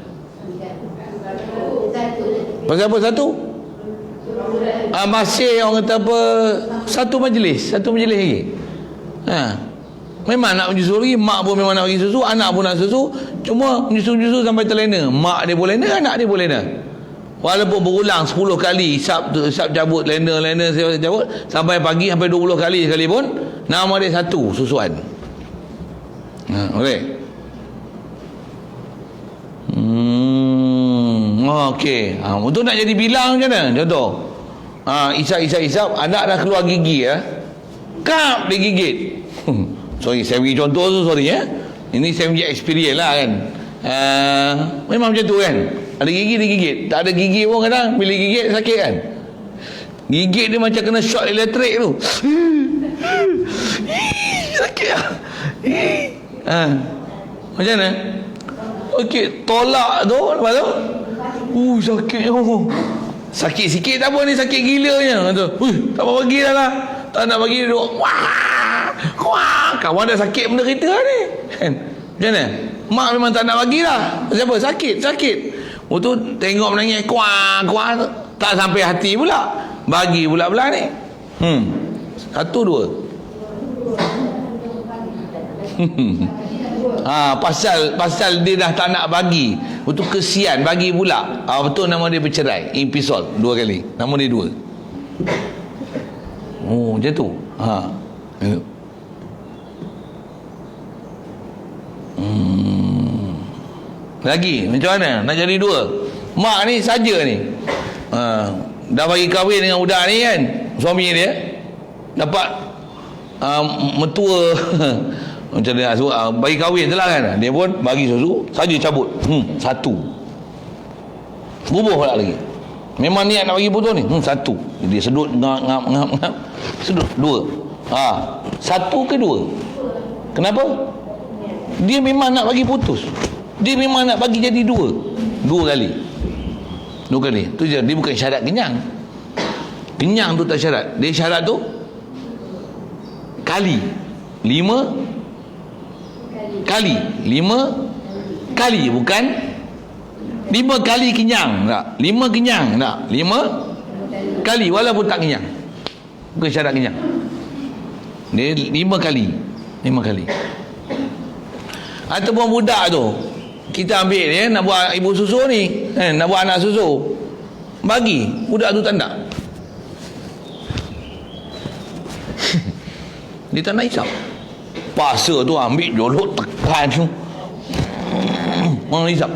Pasal apa satu? Masih orang kata apa, satu majlis lagi. Memang nak menyusu lagi. Mak pun memang nak bagi susu, anak pun nak susu. Cuma menyusu sampai terlena. Mak dia pun lena, anak dia pun lena. Walaupun berulang 10 kali isap cabut, lena cabut, sampai pagi, sampai 20 kali sekalipun, nama dia satu susuan. Okey. Okey. Untuk nak jadi bilang macam mana? Contoh. Isap, anak dah keluar gigi ya. Kap dia gigit. Sorry, saya bagi contoh tu, sorry ya. Ini saya punya experience lah kan. Memang macam tu kan. Ada gigi dia gigit. Tak ada gigi pun kadang bila gigit sakit kan. Gigit dia macam kena shot elektrik tu. Sakit lah. Macam mana? Okey, tolak tu, lepas tu sakit. Sakit sikit tak apa ni, sakit gilanya tu. Tak apa bagi dah lah. Tak nak bagi duduk. Wah, kawan dah sakit benda kita ni. Kan? Macam mana? Mak memang tak nak bagi lah. Siapa? Sakit. Tu tengok menangis kuah, tak sampai hati pula. Bagi pula ni. Satu, dua. Pasal dia dah tak nak bagi. Itu kesian bagi pula. Betul nama dia bercerai. Episod 2 kali. Nama dia 2. Macam tu. Lagi macam mana nak jadi 2? Mak ni saja ni. Dah bagi kahwin dengan budak ni kan. Suami dia dapat mentua macam dia sebut, bagi kahwin je lah kan. Dia pun bagi susu, saja cabut. Satu. Bubuh pula lagi. Memang niat nak bagi putus ni. Satu. Dia sedut, ngap. Sedut. 2. Satu ke 2? Kenapa? Dia memang nak bagi putus. Dia memang nak bagi jadi 2. 2 kali. 2 kali. Tu je. Dia bukan syarat kenyang. Kenyang tu tak syarat. Dia syarat tu kali. 5 kali. 5 kali, bukan 5 kali kenyang tak? 5 kenyang tak? 5 kali walaupun tak kenyang. Bukan syarat kenyang. Dia 5 kali. Ataupun budak tu kita ambil dia nak buat ibu susu ni, nak buat anak susu, bagi budak tu tak nak. Dia tak nak hisap. Paksa tu ambil jolok tekan tu. Mana hisap.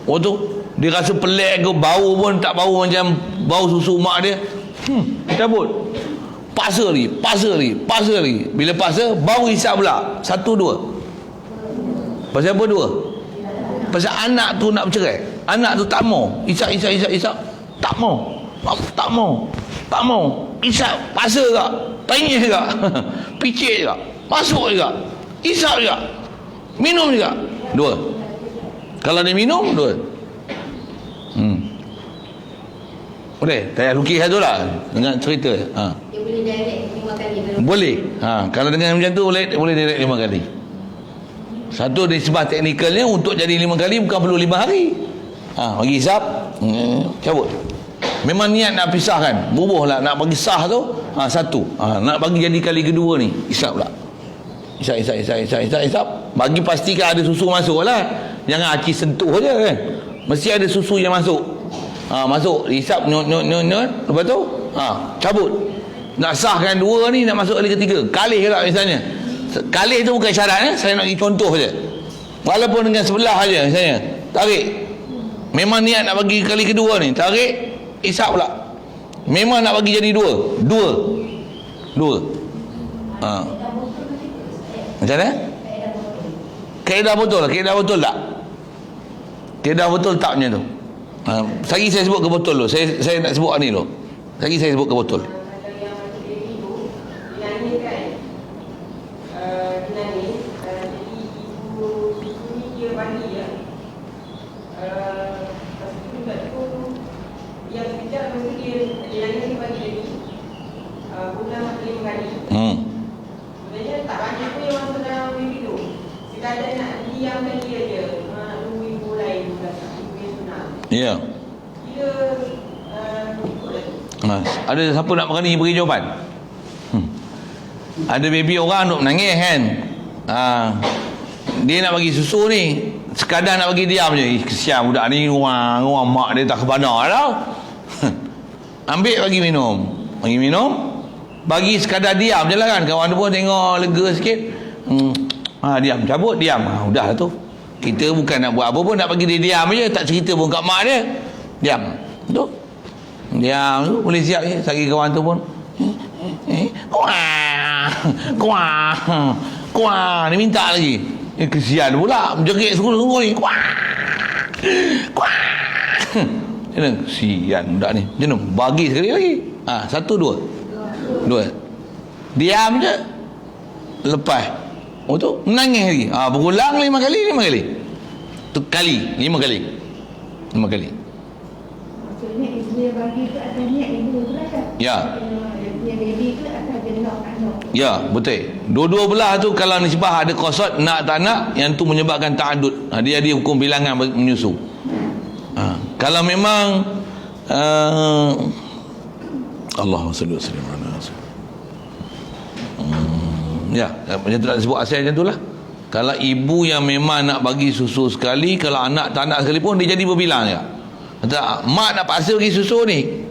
Tu dia rasa pelik ke, bau pun tak bau macam bau susu mak dia. Cabut. Paksa lagi. Bila paksa bau hisap pula. 1, 2. Pasal apa 2? Pasal anak tu nak bercerai. Anak tu tak mau. Hisap. Tak mau. Hisap. Paksa ke? Tangis ke? Picit ke? Masuk juga, isap juga, minum juga. 2. Kalau dia minum 2. Boleh? Saya lukis satu lah dengan cerita. Dia boleh direct 5 kali kalau Boleh. Kalau dengan macam tu boleh direct 5 kali. Satu nisbah teknikalnya untuk jadi 5 kali bukan perlu 5 hari. Bagi hisap, cabut. Memang niat nak pisahkan, bubuh lah nak bagi sah tu. Satu. Nak bagi jadi kali kedua ni, hisap pula. Hisap. Bagi pastikan ada susu masuk lah. Jangan aci sentuh je kan. Mesti ada susu yang masuk. Masuk, hisap, nyot. Lepas tu, cabut. Nak sahkan 2 ni, nak masuk kali ketiga. Kalih lah misalnya. Kalih tu bukan syarat. Saya nak bagi contoh je. Walaupun dengan sebelah aja misalnya. Tarik. Memang niat nak bagi kali kedua ni. Tarik, hisap pula. Memang nak bagi jadi 2. Macam mana? Kaedah betul tak? Kaedah betul tak macam tu? Saya sebut ke betul dulu. Saya nak sebut ni dulu. Saya sebut ke betul. kalau yang macam baby tu nyanyi kan nyanyi jadi ibu ni dia mandi ya lepas tu kat tu yang sekejap mesti dia nyanyi pagi lagi bulan 5 kali sebenarnya tak banyak pun yang masuk dalam baby tu sekadar nak diamkan dia je nunggu ibu lain ibu yang sunat Ya. dia ikut lagi. Ada siapa nak berani beri jawapan? Ada baby orang duk menangis kan. Dia nak bagi susu ni, sekadar nak bagi diam je. Kesian budak ni, orang mak dia tak kebana tau. Ambil bagi minum. Bagi sekadar diam je lah kan. Kawan tu pun tengok lega sikit. Diam, cabut, diam. Udahlah tu. Kita bukan nak buat apa pun, nak bagi dia diam je, tak cerita pun kat mak dia. Diam. Tu. Diam tu, boleh siap je. Sagi kawan tu pun. Kuah. Dia minta lagi. Kesian pula. Menjerit sungguh-sungguh ni. Kuah. Kesian budak ni. Macam tu. Bagi sekali lagi. 1, 2. Diam je. Lepas. Tu menangis lagi. Berulang 5 kali. Tu kali. 5 kali. Maksudnya ibu yang bagi tu asalnya ibu tu lah kan? Ya. Yang baby tu asal dia nak. Ya, betul. Dua-dua belah tu kalau nisbah ada qasad nak tak nak, yang tu menyebabkan ta'addud. Dia ada hukum bilangan menyusu. Kalau memang Allahumma salli wa sallim ala ya, macam tu nak sebut asal macam tu lah. Kalau ibu yang memang nak bagi susu sekali, kalau anak tak nak sekali pun, dia jadi berbilang je. Mak nak paksa bagi susu ni,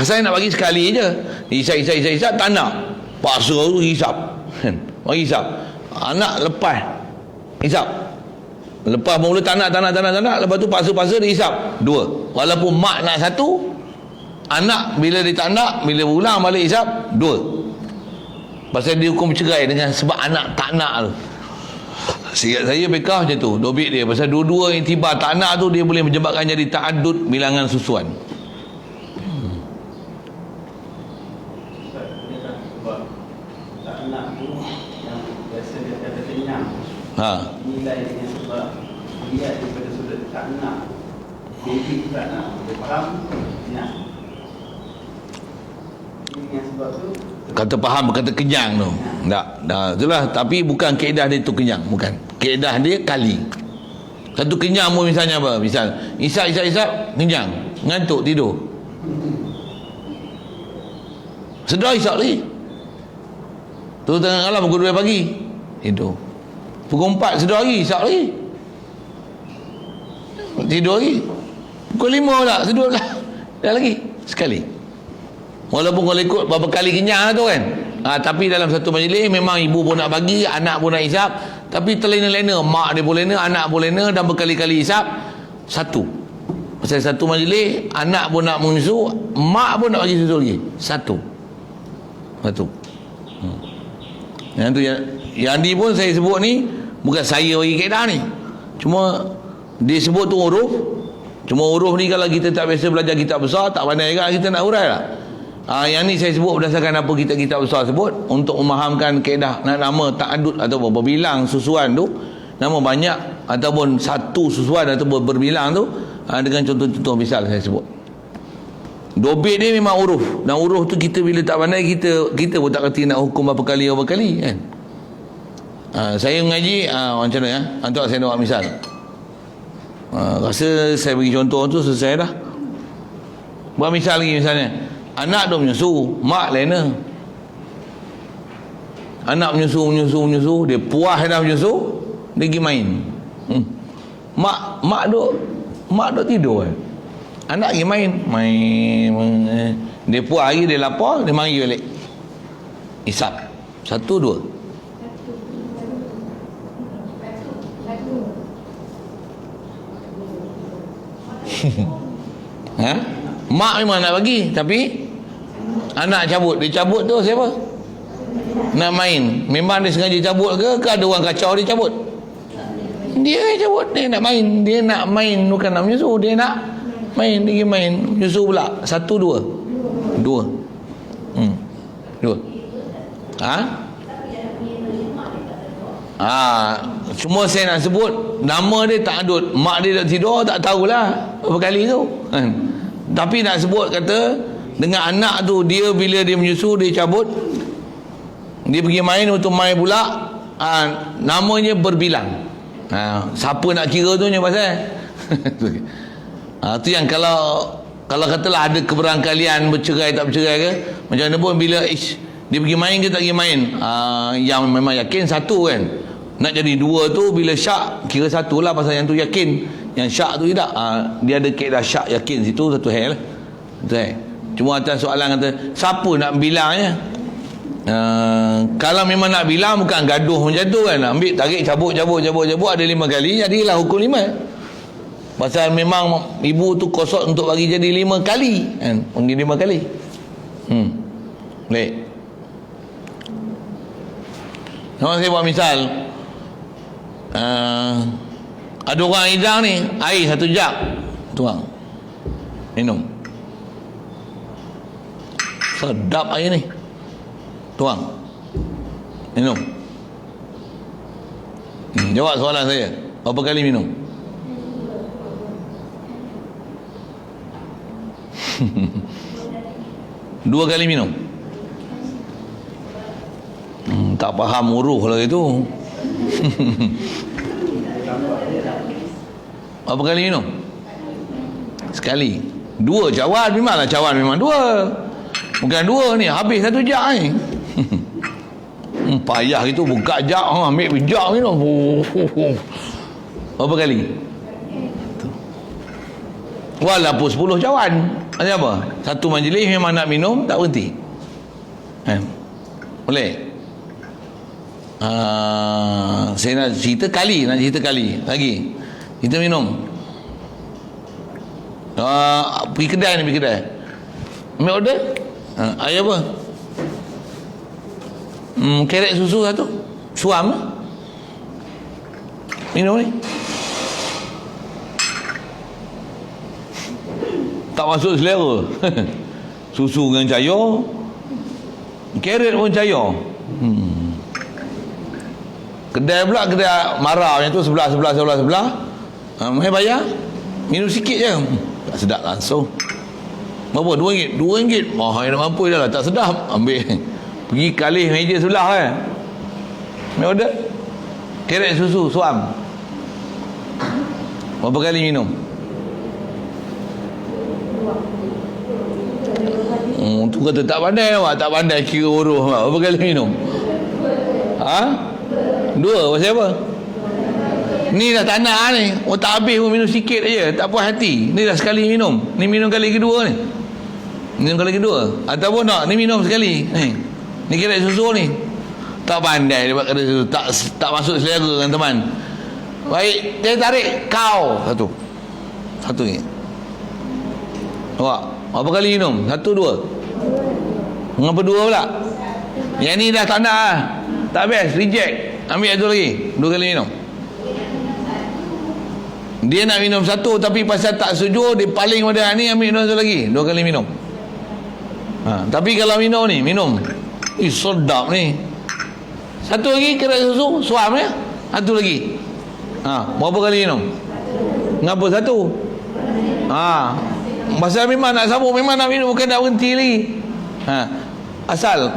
saya nak bagi sekali je. Hisap, tak nak. Paksa tu hisap. Bagi hisap. Anak lepas hisap. Lepas mula tak nak. Lepas tu paksa dia hisap 2. Walaupun mak nak 1, anak bila dia tak nak, bila berulang balik hisap 2. Pasal dia hukum cerai dengan sebab anak tak nak tu. Seingat saya bekah macam tu, dobit dia. Pasal dua-dua yang tiba tak nak tu, dia boleh menyebabkan jadi ta'addud bilangan susuan. Tak nak tu yang biasa dia kata kenyang. Nilai dengan sebab lihat daripada sudut tak nak. Baby tak nak. Dia faham kenyang. Dengan sebab tu Kata faham berkata kenyang tu. Tak. Itulah. Tapi bukan kaedah dia tu kenyang. Bukan. Kaedah dia kali. Satu kenyang pun misalnya apa? Misal isap, kenyang. Ngantuk, tidur. Sedar isap lagi. Tu tengah malam pukul 2 pagi. Tidur. Pukul 4 sedar lagi, isap lagi. Tidur lagi. Pukul 5 pula, sedar lah. Dah lagi. Sekali. Walaupun kalau ikut berapa kali kenyang tu kan. Tapi dalam satu majlis memang ibu pun nak bagi, anak pun nak hisap, tapi terlena-lena, mak dia pun lena, anak pun lena, dan berkali-kali hisap. Satu. Pasal satu majlis, anak pun nak menyusu, mak pun nak bagi susu lagi. Satu. Yang tu yang ni pun saya sebut ni, bukan saya bagi kaedah ni. Cuma dia sebut tu huruf. Cuma huruf ni kalau kita tak biasa belajar kitab besar, tak pandai juga kita nak urai lah. Yang ni saya sebut berdasarkan apa kitab besar sebut, untuk memahamkan kaedah nama ta'addud atau berbilang susuan tu. nama banyak ataupun satu susuan ataupun berbilang tu, dengan contoh-contoh misal saya sebut. Dobit ni memang huruf, dan huruf tu kita bila tak pandai, kita pun tak kerti nak hukum berapa kali kan. Saya mengaji macam mana ya? Untuk saya nak misal. Rasa saya bagi contoh tu selesai dah. Buat misal lagi, misalnya anak dia menyusu, mak lena. Anak menyusu, dia puas dah menyusu, dia pergi main. Mak duk tidur kan. Anak pergi main. Dia puas lagi, dia lapar, dia mari balik. Hisap 1, 2. Mak memang nak bagi, tapi anak cabut. Dia cabut tu siapa? Nak main. Memang dia sengaja cabut ke ada orang kacau dia cabut? Dia cabut, dia nak main. Dia nak main, bukan nak menyusu. Dia nak main, dia pergi main. Menyusu pula 1, 2. 2. Cuma saya nak sebut nama dia tak adut. Mak dia tak tidur, tak tahulah berapa kali tu. Tapi nak sebut kata dengan anak tu, dia bila dia menyusu, dia cabut, dia pergi main, untuk main pula, namanya berbilang. Siapa nak kira tu nya pasal. Tu yang kalau katalah ada keberangkalian bercerai tak bercerai ke, macam mana pun bila dia pergi main ke tak pergi main, yang memang yakin satu kan. Nak jadi 2 tu bila syak kira 1 lah, pasal yang tu yakin, yang syak tu tidak. Dia ada kaedah syak yakin situ, satu hal lah. Cuma atas soalan kata siapa nak bilangnya, kalau memang nak bilang bukan gaduh macam tu kan, ambil tarik cabut ada 5 kali, jadilah hukum 5. Pasal memang ibu tu kosot untuk bagi jadi 5 kali kan, panggil 5 kali. Baik. Kalau saya buat misal, ada orang hidang ni, air 1 jug tuang, minum, sedap air ni, tuang, minum. Jawab soalan saya, berapa kali minum? Dua kali minum. Tak faham huruf lah itu. Berapa kali minum? Sekali. 2 cawan, memanglah cawan memang 2. Bukan 2 ni, habis 1 jug ni. Payah itu, buka jug, ambil jug minum. Berapa kali? Walaupun 10 cawan, macam apa? Satu majlis memang nak minum, tak berhenti. Boleh? Saya nak cerita kali lagi. Kita minum. Pergi kedai. Ambil order. Air apa? Kerek susu 1. Suam. Minum ni. Tak masuk selera. Susu dengan cair, kerek pun cair. Kedai pula, kedai marah yang tu sebelah. Mai bayar, minum sikit je. Tak sedap langsung. Berapa? RM2? RM2. Mahal nak mampu dah lah, tak sedap. Ambil. Pergi kalih meja sebelah kan. Ambil order. Kerek susu, suam. Berapa kali minum? Tu kata tak pandai awak, tak pandai kira huruf. Berapa kali minum? 2, pasal apa? Ni dah tak nak ni. Tak habis pun minum sikit aja, tak puas hati. Ni dah sekali minum. Ni minum kali kedua ni. Minum kali kedua. Ataupun tak, ni minum sekali. Ni kira susu ni. Tak pandai dia buat kata susu. Tak masuk selera kan teman. Baik, dia tarik kau. Satu ni. Awak, berapa kali minum? 1, 2. Mengapa 2 pula? Yang ni dah tak nak lah. Tak best, reject. Ambil satu lagi, 2 kali minum. Dia nak minum 1, tapi pasal tak setuju, dia paling pada ni, ambil minum 1 lagi, 2 kali minum. Tapi kalau minum ni, sedap ni. 1 lagi, kerek susu, suam ya. 1 lagi. Berapa kali minum? Ngapa satu? Pasal memang nak sambung, memang nak minum, bukan nak berhenti lagi. Asal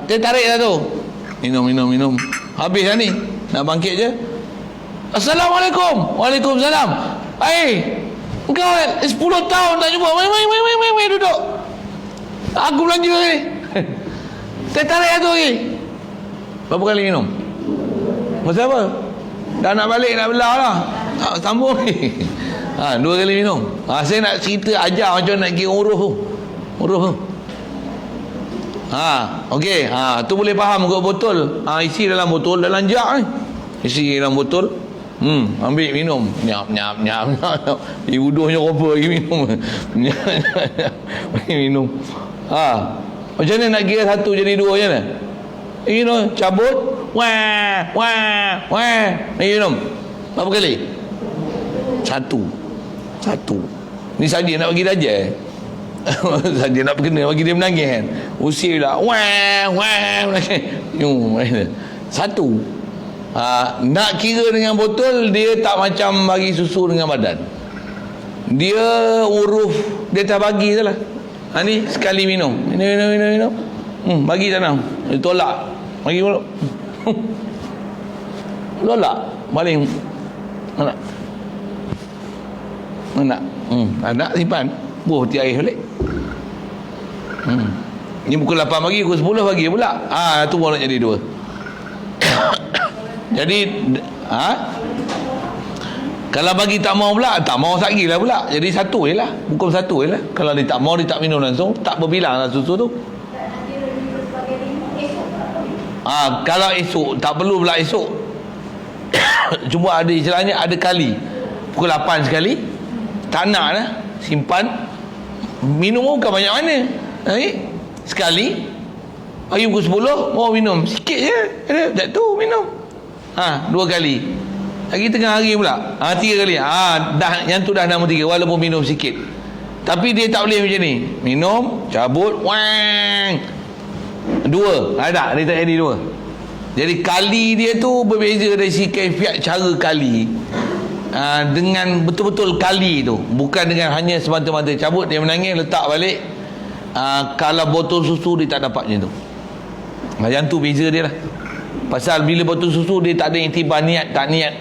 dia tarik lah tu. Minum. Habis lah ni. Nak bangkit je. Assalamualaikum. Waalaikumsalam. Engkau 10 tahun tak jumpa. Mai duduk. Aku belanja ni. Dia tarik lah tu lagi. Berapa kali minum? Pasal apa? Dah nak balik, nak belah lah. Sambung ni. 2 kali minum. Saya nak cerita ajar macam nak kira huruf tu. Okey. Tu boleh faham kot botol. Isi dalam botol, dalam jak ni. Isi dalam botol. Ambil minum. Nyap. Di wuduhnya apa lagi minum. Minum. Macam mana nak kira satu jadi 2 je lah? Cabut. Wah. Minum. Berapa kali? Satu. Ni saja nak bagi darjah. Saja nak kena bagi dia menangis kan. Usir lah. Wah menangis. Satu. Nak kira dengan botol, dia tak macam bagi susu dengan badan. Dia huruf dia tak bagi je lah. Ni sekali minum. Minum. Bagi sana. Dia tolak. Bagi mulut. Tolak. Baling. Anak simpan. Ti air balik. Ni pukul 8 pagi, pukul 10 pagi pula. Tu baru nak jadi 2. Jadi kalau bagi tak mau pula, tak mau lagi lah pula. Jadi 1 je lah. Hukum 1 je lah. Kalau dia tak mau, dia tak minum langsung, tak berbilang lah susu tu. Kalau esok, tak perlu pula esok. Cuma ada istilahnya, ada kali. Pukul 8 sekali. Tak nak lah. Simpan. Minum bukan banyak mana. Sekali. Pagi pukul 10, mau minum. Sikit je. Sekejap tu minum. 2 kali. Lagi tengah hari pula. 3 kali. Dah, yang tu dah nombor 3. Walaupun minum sikit. Tapi dia tak boleh macam ni. Minum, cabut, wang. 2. Tak, dia tak jadi 2. Jadi kali dia tu berbeza dari si kaifiat cara kali. Dengan betul-betul kali tu, bukan dengan hanya semata-mata cabut dia menangis letak balik. Kalau botol susu dia tak dapat macam tu. Yang tu beza dia lah. Pasal bila botol susu dia tak ada iktibar niat, tak niat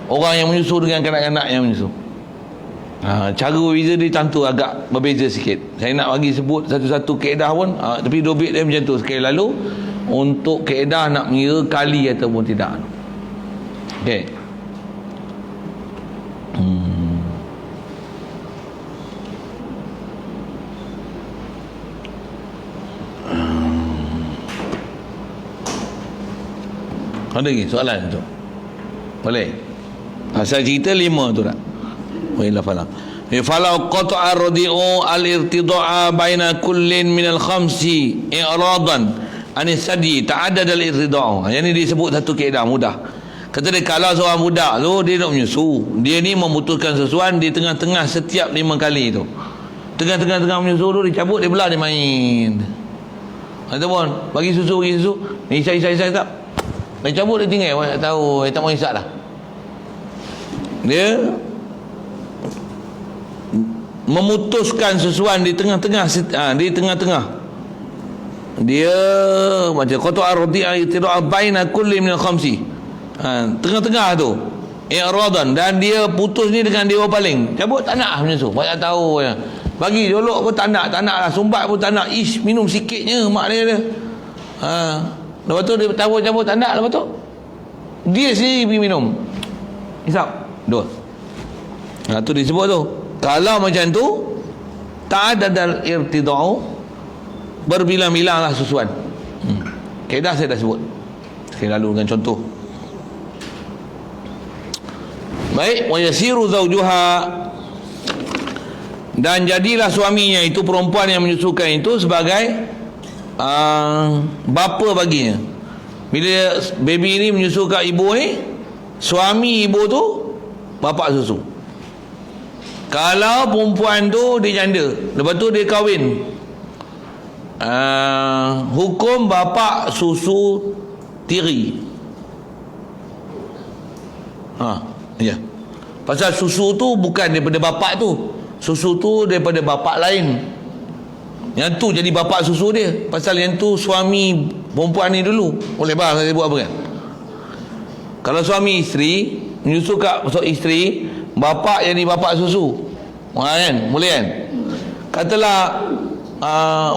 orang yang menyusu dengan kanak-kanak yang menyusu. Cara berbeza dia tentu agak berbeza sikit. Saya nak bagi sebut satu-satu kaedah pun, tapi dobit dia macam tu sekali lalu. Untuk kaedah nak mengira kali ataupun tidak. Okey. Ada lagi soalan tu? Boleh? Saya cerita 5 tu tak? Boleh lah falam. Falau qata'a radi'u al-irtida'a baina kullin minal khamsi i'radan anis sadi ta'addad al-irtida'u. Yang ni disebut satu kaedah mudah. Kata dia, kalau seorang budak tu dia nak menyusu, dia ni memutuskan sesuatu di tengah-tengah setiap 5 kali tu. Tengah-tengah menyusu tu dia cabut, dia belah, dia main. Ataupun bagi susu. Ni isai tak. Dia cabut, dia tinggal. Tak tahu, dia tak mau isap dah. Dia memutuskan sesuatu di tengah-tengah. Di tengah-tengah. Dia macam qata'a radi'a itira'a baina kulli min al-khamsi. Tengah-tengah tu. I'radan, dan dia putus ni dengan dewa paling. Cabut tak nak menyusu. Banyak tahu ya. Bagi jolok pun tak nak lah. Sumbat pun tak nak. Minum sikitnya mak dia. Lepas tu dia cabut tak nak. Lepas tu dia sendiri pergi minum. Hisap 2. Tu disebut tu. Kalau macam tu, tak ada dal irtida'u, berbilang-bilang lah susuan. Kaedah saya dah sebut saya lalu dengan contoh. Baik. Wa yasiru zawjuha, dan jadilah suaminya itu, perempuan yang menyusukan itu, sebagai bapa baginya. Bila baby ni menyusu kat ibu ni, suami ibu tu bapa susu. Kalau perempuan tu dia janda, lepas tu dia kahwin, hukum bapa susu tiri. Ya. Pasal susu tu bukan daripada bapak tu. Susu tu daripada bapak lain. Yang tu jadi bapak susu dia. Pasal yang tu suami perempuan ni dulu. Boleh faham saya buat apa kan? Kalau suami isteri menyusu kat isteri, bapak jadi bapak susu. Kan? Boleh kan? Katalah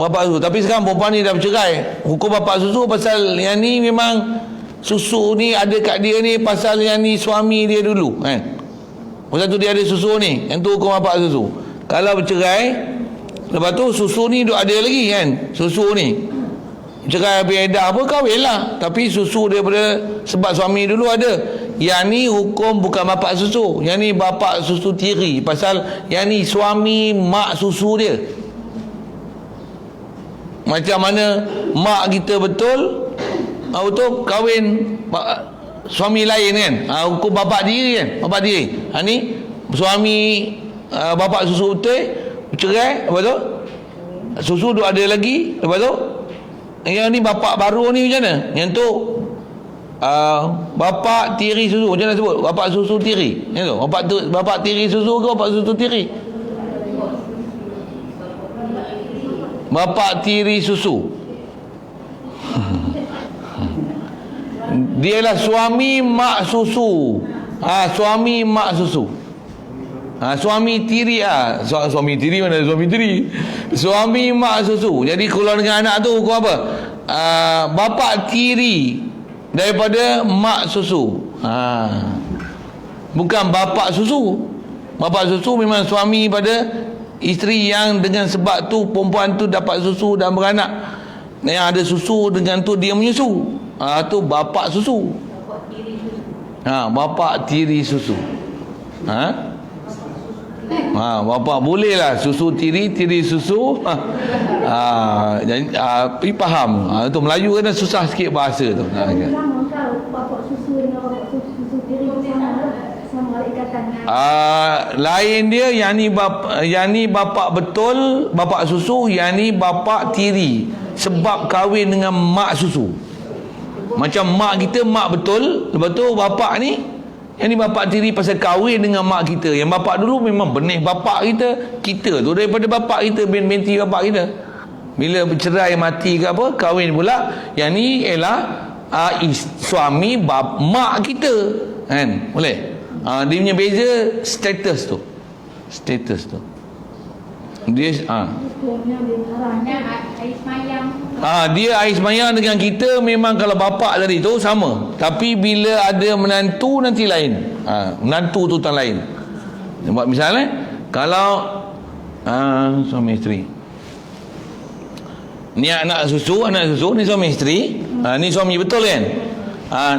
bapak susu. Tapi sekarang perempuan ni dah bercerai. Hukum bapak susu pasal yang ni memang susu ni ada kat dia ni pasal yang ni suami dia dulu kan. Pasal tu dia ada susu ni. Yang tu hukum bapak susu. Kalau bercerai, lepas tu susu ni duk ada lagi kan. Susu ni bercerai habis edah apa, kahwin lah. Tapi susu daripada sebab suami dulu ada. Yang ni hukum bukan bapak susu. Yang ni bapak susu tiri. Pasal yang ni suami mak susu dia. Macam mana mak kita betul betul kahwin suami lain kan, hukum bapak diri kan, bapak diri. Ni suami bapak susu betul bercerai, lepas tu susu duk ada lagi, lepas tu yang ni bapak baru ni macam mana? Yang tu bapak tiri susu, macam mana sebut? Bapak susu tiri. Yang tu bapak tiri susu ke bapak susu tiri? Bapak tiri susu. Dialah suami mak susu. Suami mak susu. Suami tiri suami tiri mana suami tiri? Suami mak susu. Jadi kalau dengan anak tu hukum apa? Bapak tiri daripada mak susu. Bukan bapak susu. Bapak susu memang suami pada isteri yang dengan sebab tu perempuan tu dapat susu dan beranak. Yang ada susu dengan tu dia menyusu. Tu bapak susu. Bapak tiri susu. Bapak boleh lah susu tiri, tiri susu. Jadi pergi faham. Tu Melayu kan susah sikit bahasa tu. Bapak susu dengan bapak susu tiri sama ikatan. Lain dia, yang ni bapak betul, bapak susu, yang ni bapak tiri. Sebab kahwin dengan mak susu. Macam mak kita mak betul, lepas tu bapak ni, yang ni bapak tiri pasal kahwin dengan mak kita. Yang bapak dulu memang benih bapak kita tu daripada bapak kita, binti bapak kita. Bila bercerai mati ke apa, kahwin pula. Yang ni ialah suami mak kita kan. Boleh? Dia punya beza status tu. Status tu. Dia dia air semayang dengan kita memang kalau bapak tadi tu sama. Tapi bila ada menantu nanti lain. Menantu tu tak lain. Buat misalnya kalau suami isteri. Ni anak susu, ni suami isteri. Ni suami betul kan?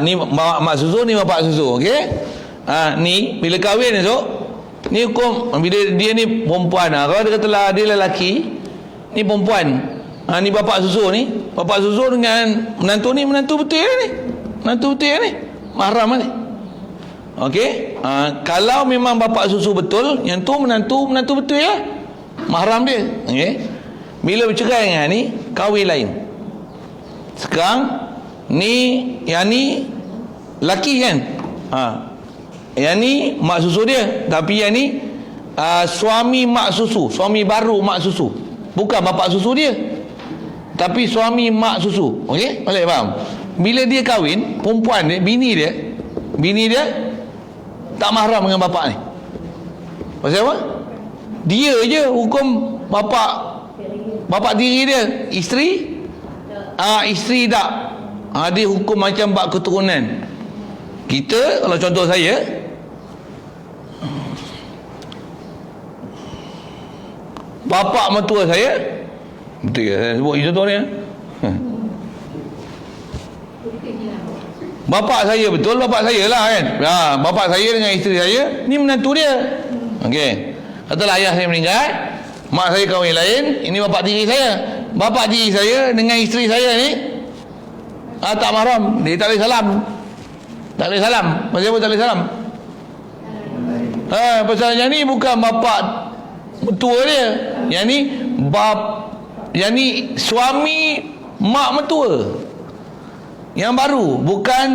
Ni mak susu, ni bapak susu, okey? Ni bila kahwin esok, ni hukum bila dia ni perempuan. Kalau dia katalah dia lelaki, ni perempuan. Ni bapak susu ni. Bapak susu dengan menantu ni, menantu betul ni. Menantu betul ni. Mahram ni. Okey? Kalau memang bapak susu betul, yang tu menantu betul ya. Mahram dia. Okey? Bila bercerai dengan ni, kahwin lain. Sekarang ni, yang ni laki kan? Yang ni mak susu dia. Tapi yang ni suami mak susu, suami baru mak susu. Bukan bapak susu dia, tapi suami mak susu. Okey? Boleh faham? Bila dia kahwin, perempuan dia, bini dia tak mahram dengan bapak ni. Pasal apa? Dia je hukum bapak diri dia. Isteri isteri tak. Dia hukum macam bab keturunan. Kita, kalau contoh saya, bapak mertua saya, betul ke saya sebut contoh ni? Bapak saya betul, bapak saya lah kan. Bapak saya dengan isteri saya, ni menantu dia. Okey. Katalah ayah saya meninggal, mak saya kahwin lain, ini bapak diri saya. Bapak diri saya dengan isteri saya ni tak mahram. Dia tak boleh salam. Tak boleh salam. Pasal apa tak boleh salam? Pasal yang ni bukan bapak mertua dia. Yang ni suami mak mertua yang baru, bukan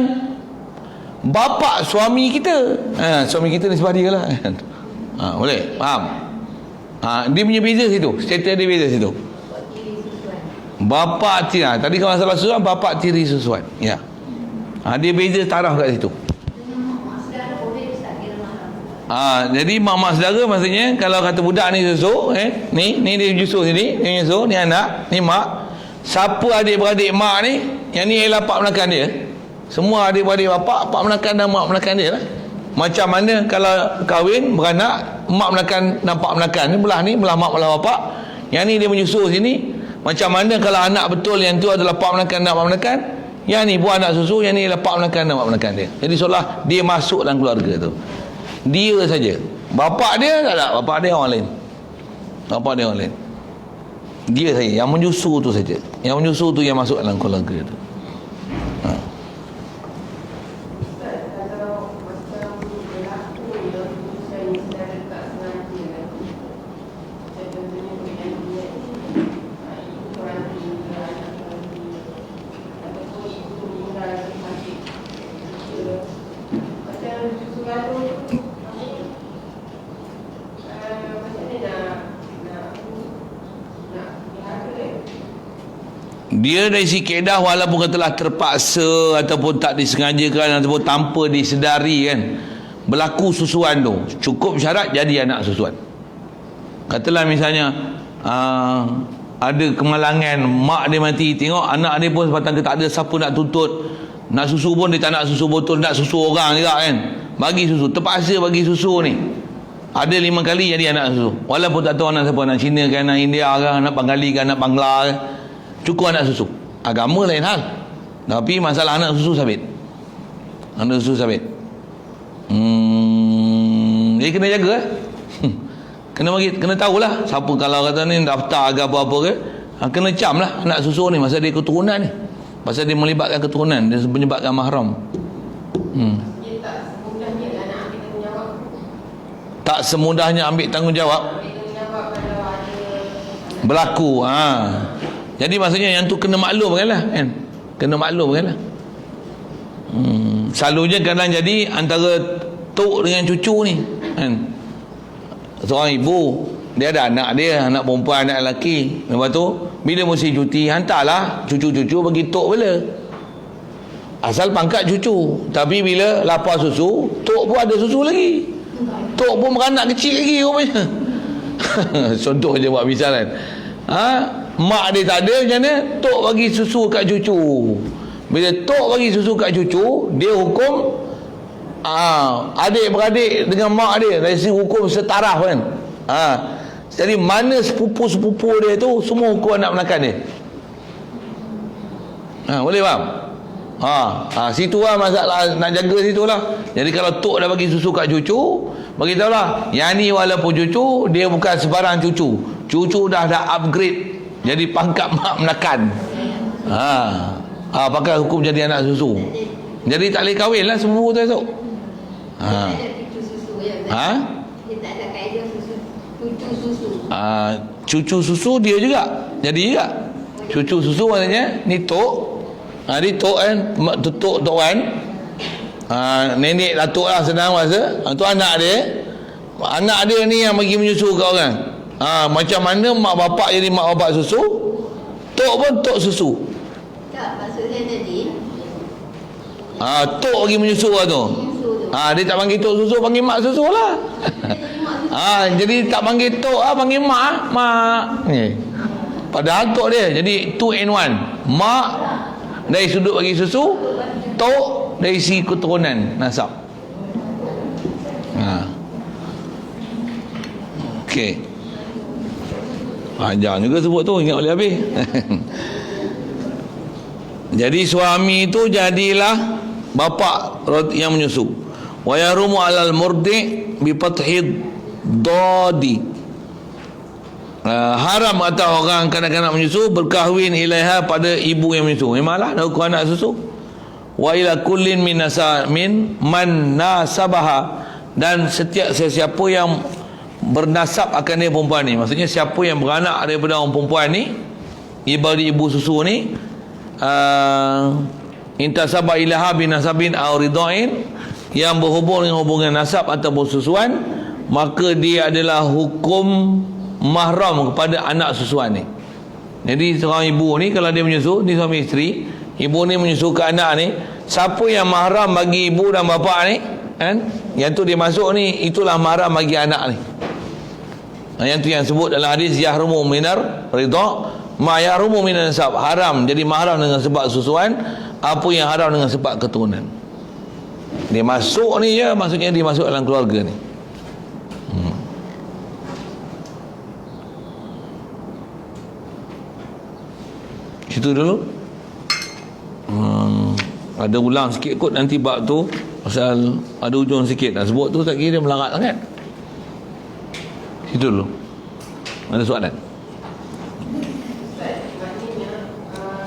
bapa suami kita. Suami kita nisbah dia lah. Boleh? Faham? Dia punya beza situ. Status dia beza situ. Bapa tiri. Tadi kalau masalah susuan, bapa tiri susuan. Ya. Dia beza taraf kat situ. Jadi mak saudara maksudnya kalau kata budak ni susu, ni dia susu sini, ni susu, ni anak, ni mak. Siapa adik-beradik mak ni, yang ni ialah pak menakan dia. Semua adik-beradik bapak, pak menakan dan mak menakan dia lah. Macam mana kalau kahwin beranak, mak menakan dan pak menakan ni belah mak belah bapak. Yang ni dia menyusu sini. Macam mana kalau anak betul yang tu adalah pak menakan dan mak menakan, yang ni buah anak susu, yang ni ialah pak menakan dan mak menakan dia. Jadi seolah dia masuk dalam keluarga tu. Dia saja. Bapak dia tak ada. Bapak dia orang lain. Bapak dia orang lain. Dia saja. Yang menyusu tu saja. Yang menyusu tu yang masuk dalam keluarga tu. Dia dari si kaedah walaupun katalah terpaksa ataupun tak disengajakan ataupun tanpa disedari kan, berlaku susuan tu, cukup syarat jadi anak susuan. Katalah misalnya ada kemalangan, mak dia mati, tengok anak dia pun sebatang tak ada siapa nak tuntut, nak susu pun dia tak nak susu botol, nak susu orang juga kan, bagi susu, terpaksa bagi susu ni. Ada 5 kali jadi anak susu, walaupun tak tahu anak siapa, anak Cina ke, anak India ke, anak Bengali ke, anak Bangla ke, cukup anak susu. Agama lain hal, tapi masalah anak susu sabit. Anak susu sabit. Dia kena jaga kena tahulah siapa kalau kata ni daftar ke apa-apa ke, kena cam lah anak susu ni, masa dia keturunan ni, pasal dia melibatkan keturunan, dia menyebabkan mahram. Tak semudahnya ambil tanggungjawab berlaku. Jadi maksudnya yang tu kena maklum kan lah, kan? Kena maklum kan lah. Selalunya kadang jadi antara tok dengan cucu ni kan. Seorang ibu dia ada anak dia, anak perempuan, anak lelaki. Lepas tu bila musim cuti, hantarlah cucu-cucu bagi tok bela. Asal pangkat cucu, tapi bila lapar susu, tok pun ada susu lagi. Tok pun beranak kecil lagi rupanya. Contoh je buat misalan. Mak dia tak ada, macam mana tok bagi susu kat cucu. Bila tok bagi susu kat cucu, dia hukum adik-beradik dengan mak dia dari segi hukum setaraf kan. Jadi mana sepupu-sepupu dia tu semua hukum anak menakan dia. Boleh faham? Situ lah masalah nak jaga situ lah. Jadi kalau tok dah bagi susu kat cucu, bagi tahu lah, yang ni walaupun cucu, dia bukan sebarang cucu. Cucu dah upgrade jadi pangkat mak menakan. Pakai hukum jadi anak susu. Jadi tak boleh kahwin lah sepupu tu esok. Dia tak ada kaedah cucu susu. Cucu susu dia juga. Jadi juga. Cucu susu maksudnya ni tok. Ni tok kan, tok wan. Nenek datuk lah senang bahasa. Tu anak dia. Anak dia ni yang bagi menyusu kat orang. Macam mana mak bapak jadi mak bapak susu, tok pun tok susu. Tak, maksud saya tadi tok bagi menyusu lah tu. Dia tak panggil tok susu, panggil mak susu lah. Jadi tak panggil tok panggil mak ni. Padahal tok dia jadi 2 in 1. Mak dari sudut bagi susu, tok dari segi keturunan nasab. Okey. Jangan juga sebut tu, ingat boleh habis. Jadi suami tu jadilah bapa yang menyusu. Wa yarumu 'alal murdi bi fathid dadi. Haram atas orang kanak-kanak menyusu berkahwin ilaiha pada ibu yang menyusu. Memanglah ada hukum anak susu. Wa ila kullin min man nasabaha, dan setiap sesiapa yang bernasab akan dia perempuan ni, maksudnya siapa yang beranak daripada orang perempuan ni, ibu susu ni, intasaba ilaha bin nasabin aw ridhain, yang berhubung dengan hubungan nasab atau susuan, maka dia adalah hukum mahram kepada anak susuan ni. Jadi seorang ibu ni kalau dia menyusu, ni suami isteri, ibu ni menyusu ke anak ni, siapa yang mahram bagi ibu dan bapa ni, kan? Yang tu dia masuk ni, itulah mahram bagi anak ni. Yang tu yang sebut dalam hadis yahrumu minar ridha ma yahrumu minan nasab. Haram jadi mahram dengan sebab susuan, apa yang haram dengan sebab keturunan. Dia masuk ni je, maksudnya dia masuk dalam keluarga ni. Situ dulu. Ada ulang sikit kot nanti bab tu, pasal ada ujung sikit nak sebut tu, tak kira dia melarat sangat. Situ dulu. Ada soalan? Ustaz, maknanya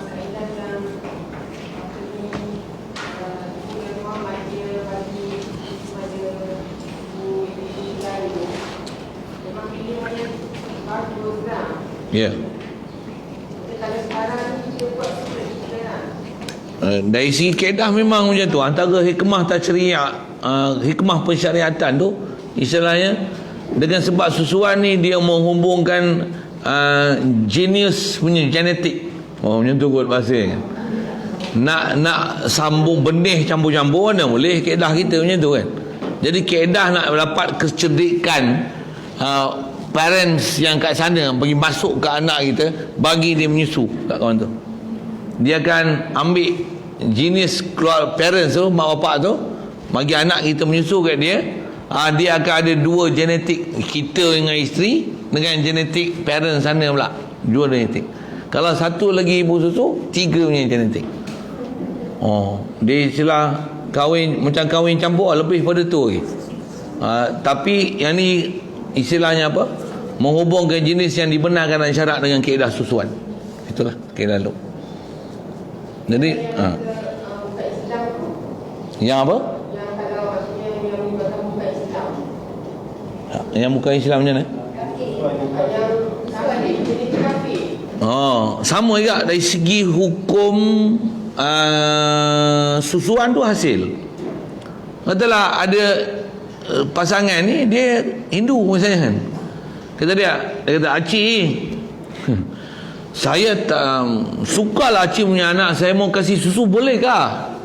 kaedah dalam hubungan Muhammad dia bagi kepada ibu lain tu, memang pilihannya bagus lah. Ya. Kalau sekarang ni dia buat seperti lah. Dari segi kaedah memang macam tu. Antara hikmah tasyri'ah, hikmah pensyariatan tu, istilahnya dengan sebab susuan ni dia menghubungkan genius punya genetik. Macam tu kot bahasanya. Nak sambung benih campur-campur mana boleh, kaedah kita macam tu kan. Jadi kaedah nak dapat kecerdikan parents yang kat sana bagi masuk ke anak kita, bagi dia menyusu kat kawan tu. Dia akan ambil jenis parents tu, mak bapak tu, bagi anak kita menyusu kat dia. Dia akan ada dua genetik, kita dengan isteri dengan genetik parents sana pula, dua genetik. Kalau satu lagi ibu susu, tiga punya genetik. Dia istilah kahwin, macam kahwin campur, lebih pada tu lagi. Tapi yang ni istilahnya apa? Menghubungkan jenis yang dibenarkan dan syarat dengan kaedah susuan. Itulah kaedah lu. Jadi Bukan Islam tu, yang apa? yang kalau maksudnya yang bukan Islam, Yang bukan Islam macam mana? yang kafir, jenis kafir. Sama juga dari segi hukum susuan tu hasil. Katalah ada pasangan ni dia Hindu misalnya kan. Kata dia kata, "Acik, saya tak sukalah acik punya anak, saya mau kasih susu, bolehkah?"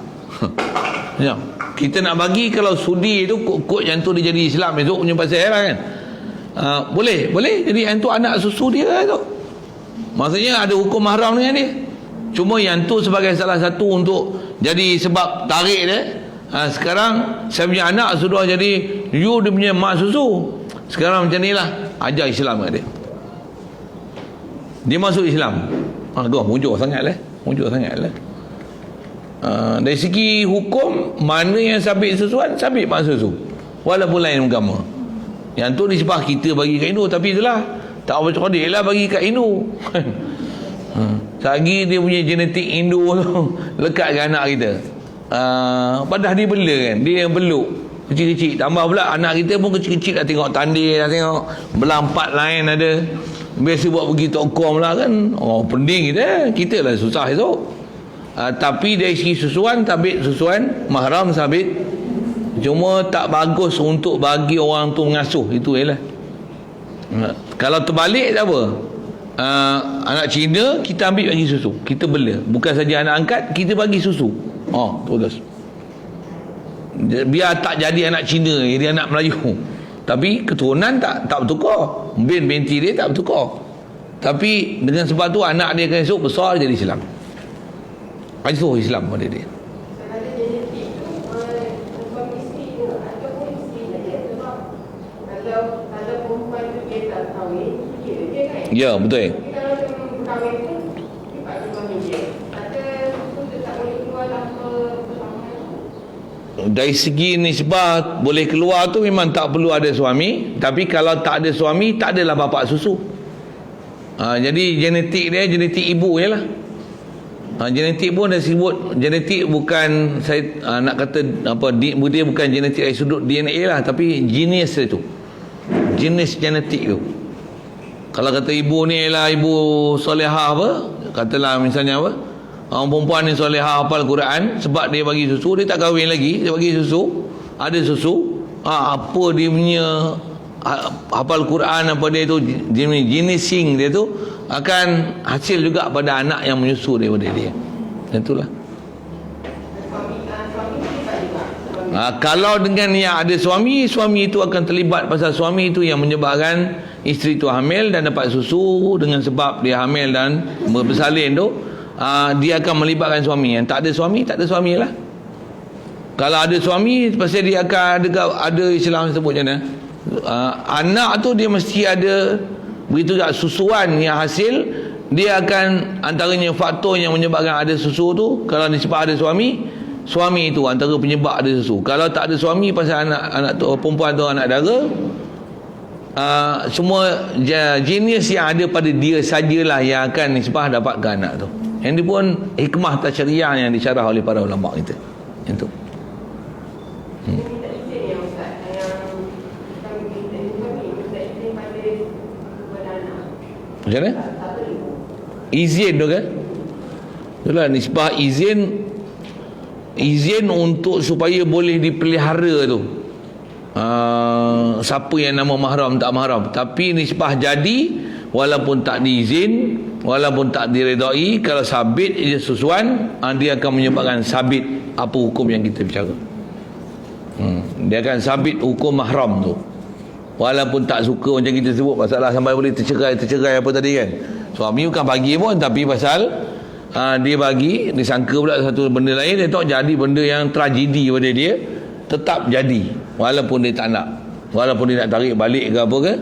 Ya, kita nak bagi kalau sudi tu kod yang tu dia jadi Islam esok punya pasal lah kan. Boleh jadi yang tu anak susu dia lah tu. Maksudnya ada hukum mahram dengan dia. Cuma yang tu sebagai salah satu untuk jadi sebab tarik dia. Sekarang saya punya anak sudah jadi you dia punya mak susu. Sekarang macam ni lah, ajar Islam kat dia. Dia masuk Islam. Mujur sangat lah. Dari segi hukum, mana yang sabit susuan, sabit mak susu, walaupun lain agama. Yang tu nisbah kita bagi kat Hindu, tapi itulah tak apa cakap lah bagi kat Hindu. Lagi dia punya genetik Hindu tu lekat kat anak kita. Padahal dia bela kan, dia yang beluk kecil-kecil. Tambah pula anak kita pun kecil-kecil, dah tengok tandir, dah tengok belampat lain ada. Biasa buat pergi tokom lah kan. Pending kita lah susah esok. Tapi dari segi susuan, sabit susuan, mahram sabit. Cuma tak bagus untuk bagi orang tu mengasuh, itu je lah. Kalau terbalik tak apa, anak Cina kita ambil bagi susu, kita bela. Bukan saja anak angkat, kita bagi susu. Bagus. Biar tak jadi anak Cina, dia anak Melayu. Tapi keturunan tak bertukar. Binti dia tak bertukar. Tapi dengan sebab tu anak dia akan esok besar jadi Islam. Asuh Islam pada dia. Ada genetik tu suami isteri tu ataupun isteri saja, sebab kalau perempuan tu dia tak kahwin, dia kan. Ya, betul. Kalau dia kahwin tu dia paksa suami dia. Kata tu tak boleh keluar tanpa persamaan. Dari segi nisbah boleh keluar tu memang tak perlu ada suami. Tapi kalau tak ada suami, tak adalah bapa susu. Jadi genetik dia genetik ibu je lah. Genetik pun dah sebut, genetik bukan saya nak kata apa, dia bukan genetik dari sudut DNA lah, tapi jenis dia tu, jenis genetik tu. Kalau kata ibu ni lah ibu solehah apa, katalah misalnya apa, orang perempuan ni solehah hafal Quran, sebab dia bagi susu, dia tak kahwin lagi, dia bagi susu, ada susu, apa dia punya hafal Quran apa dia tu, jenising dia tu akan hasil juga pada anak yang menyusu daripada dia. Itulah. Kalau dengan yang ada suami itu akan terlibat pasal suami itu yang menyebabkan isteri tu hamil dan dapat susu dengan sebab dia hamil dan bersalin tu, dia akan melibatkan suami. Yang tak ada suami lah. Kalau ada suami, pasal dia akan ada istilah sebut macam mana, anak tu dia mesti ada begitu juga susuan yang hasil. Dia akan antaranya faktor yang menyebabkan ada susu tu. Kalau disebab ada suami itu antara penyebab ada susu. Kalau tak ada suami, pasal anak tu perempuan tu anak dara, semua jenis yang ada pada dia sajalah yang akan nisbah dapatkan anak tu. Yang dia pun hikmah tasyriah yang disyarah oleh para ulama kita. Yang tu. Macam mana? Izin tu kan? Itulah nisbah izin untuk supaya boleh dipelihara tu. Siapa yang nama mahram tak mahram. Tapi nisbah jadi walaupun tak diizin, walaupun tak diredai, kalau sabit ia susuan, dia akan menyebabkan sabit apa hukum yang kita bicara. Dia akan sabit hukum mahram tu. Walaupun tak suka macam kita sebut masalah sampai boleh tercerai apa tadi kan. Suami bukan bagi pun, tapi pasal dia bagi, dia sangka pula satu benda lain, dia tahu jadi benda yang tragedi pada dia, tetap jadi walaupun dia tak nak, walaupun dia nak tarik balik ke apa ke.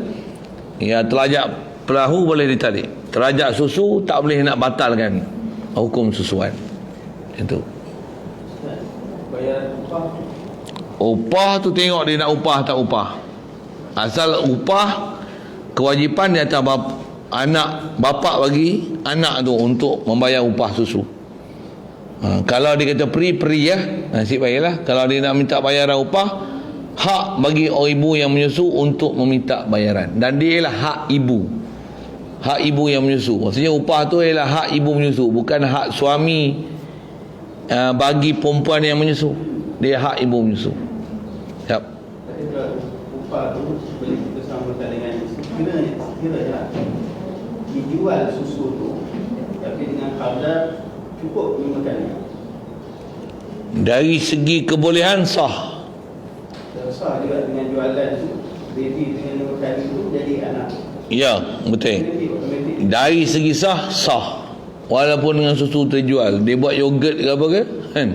Ya, telajak perahu boleh ditarik, telajak susu tak boleh nak batalkan hukum susuan. Itu upah tu tengok dia nak upah tak upah. Asal upah, kewajipan di atas bapak bagi anak tu untuk membayar upah susu. Kalau dia kata free ya, nasib baiklah. Kalau dia nak minta bayaran upah, hak bagi orang ibu yang menyusu untuk meminta bayaran. Dan dia ialah hak ibu yang menyusu. Maksudnya upah tu ialah hak ibu menyusu, bukan hak suami bagi perempuan yang menyusu. Dia hak ibu menyusu. Siap. Tapi kalau upah tu boleh kita samakan dengan sekiranya dijual susu tu tapi dengan kadar cukup 5 kali. Dari segi kebolehan sah. Sah juga dengan jualan tu, baby dengan 5 kali tu jadi anak. Ya, betul. Dari segi sah. Walaupun dengan susu terjual, dia buat yogurt ke apa ke kan,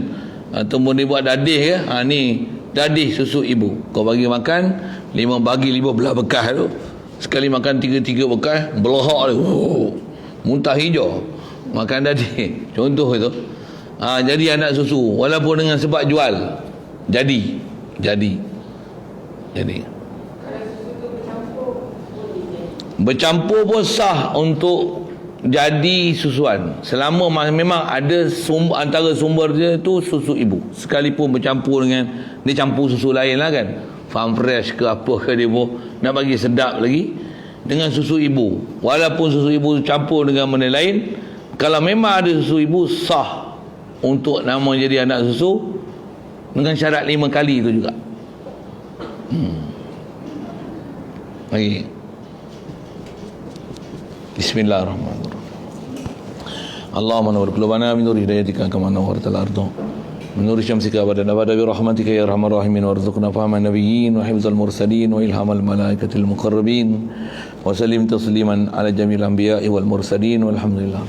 ataupun dia buat dadih ke, ni dadih susu ibu, kau bagi makan 5 belah bekas tu, sekali makan 3 bekas, belahak dia, muntah hijau, makan dadih, contoh itu. Jadi anak susu walaupun dengan sebab jual, jadi bercampur pun sah untuk jadi susuan, selama memang ada antara sumber dia tu susu ibu. Sekalipun bercampur dengan, dia campur susu lain lah kan, farm fresh ke apa ke, dia pun nak bagi sedap lagi dengan susu ibu. Walaupun susu ibu campur dengan benda lain, kalau memang ada susu ibu, sah untuk nama jadi anak susu dengan syarat 5 kali tu juga. Lagi. Bismillahirrahmanirrahim. Allahumma nawwir qulubana bi nuri hidayatika kama nawwartal arda bi nuri syamsika wa nabada bi rahmatika ya arhamar rahimin warzuqna fahman nabiyyin wa hifzal mursalin wa ilhamal malaikatil muqarrabin wa sallim tasliman ala jamil anbiya'i wal mursalin walhamdulillah.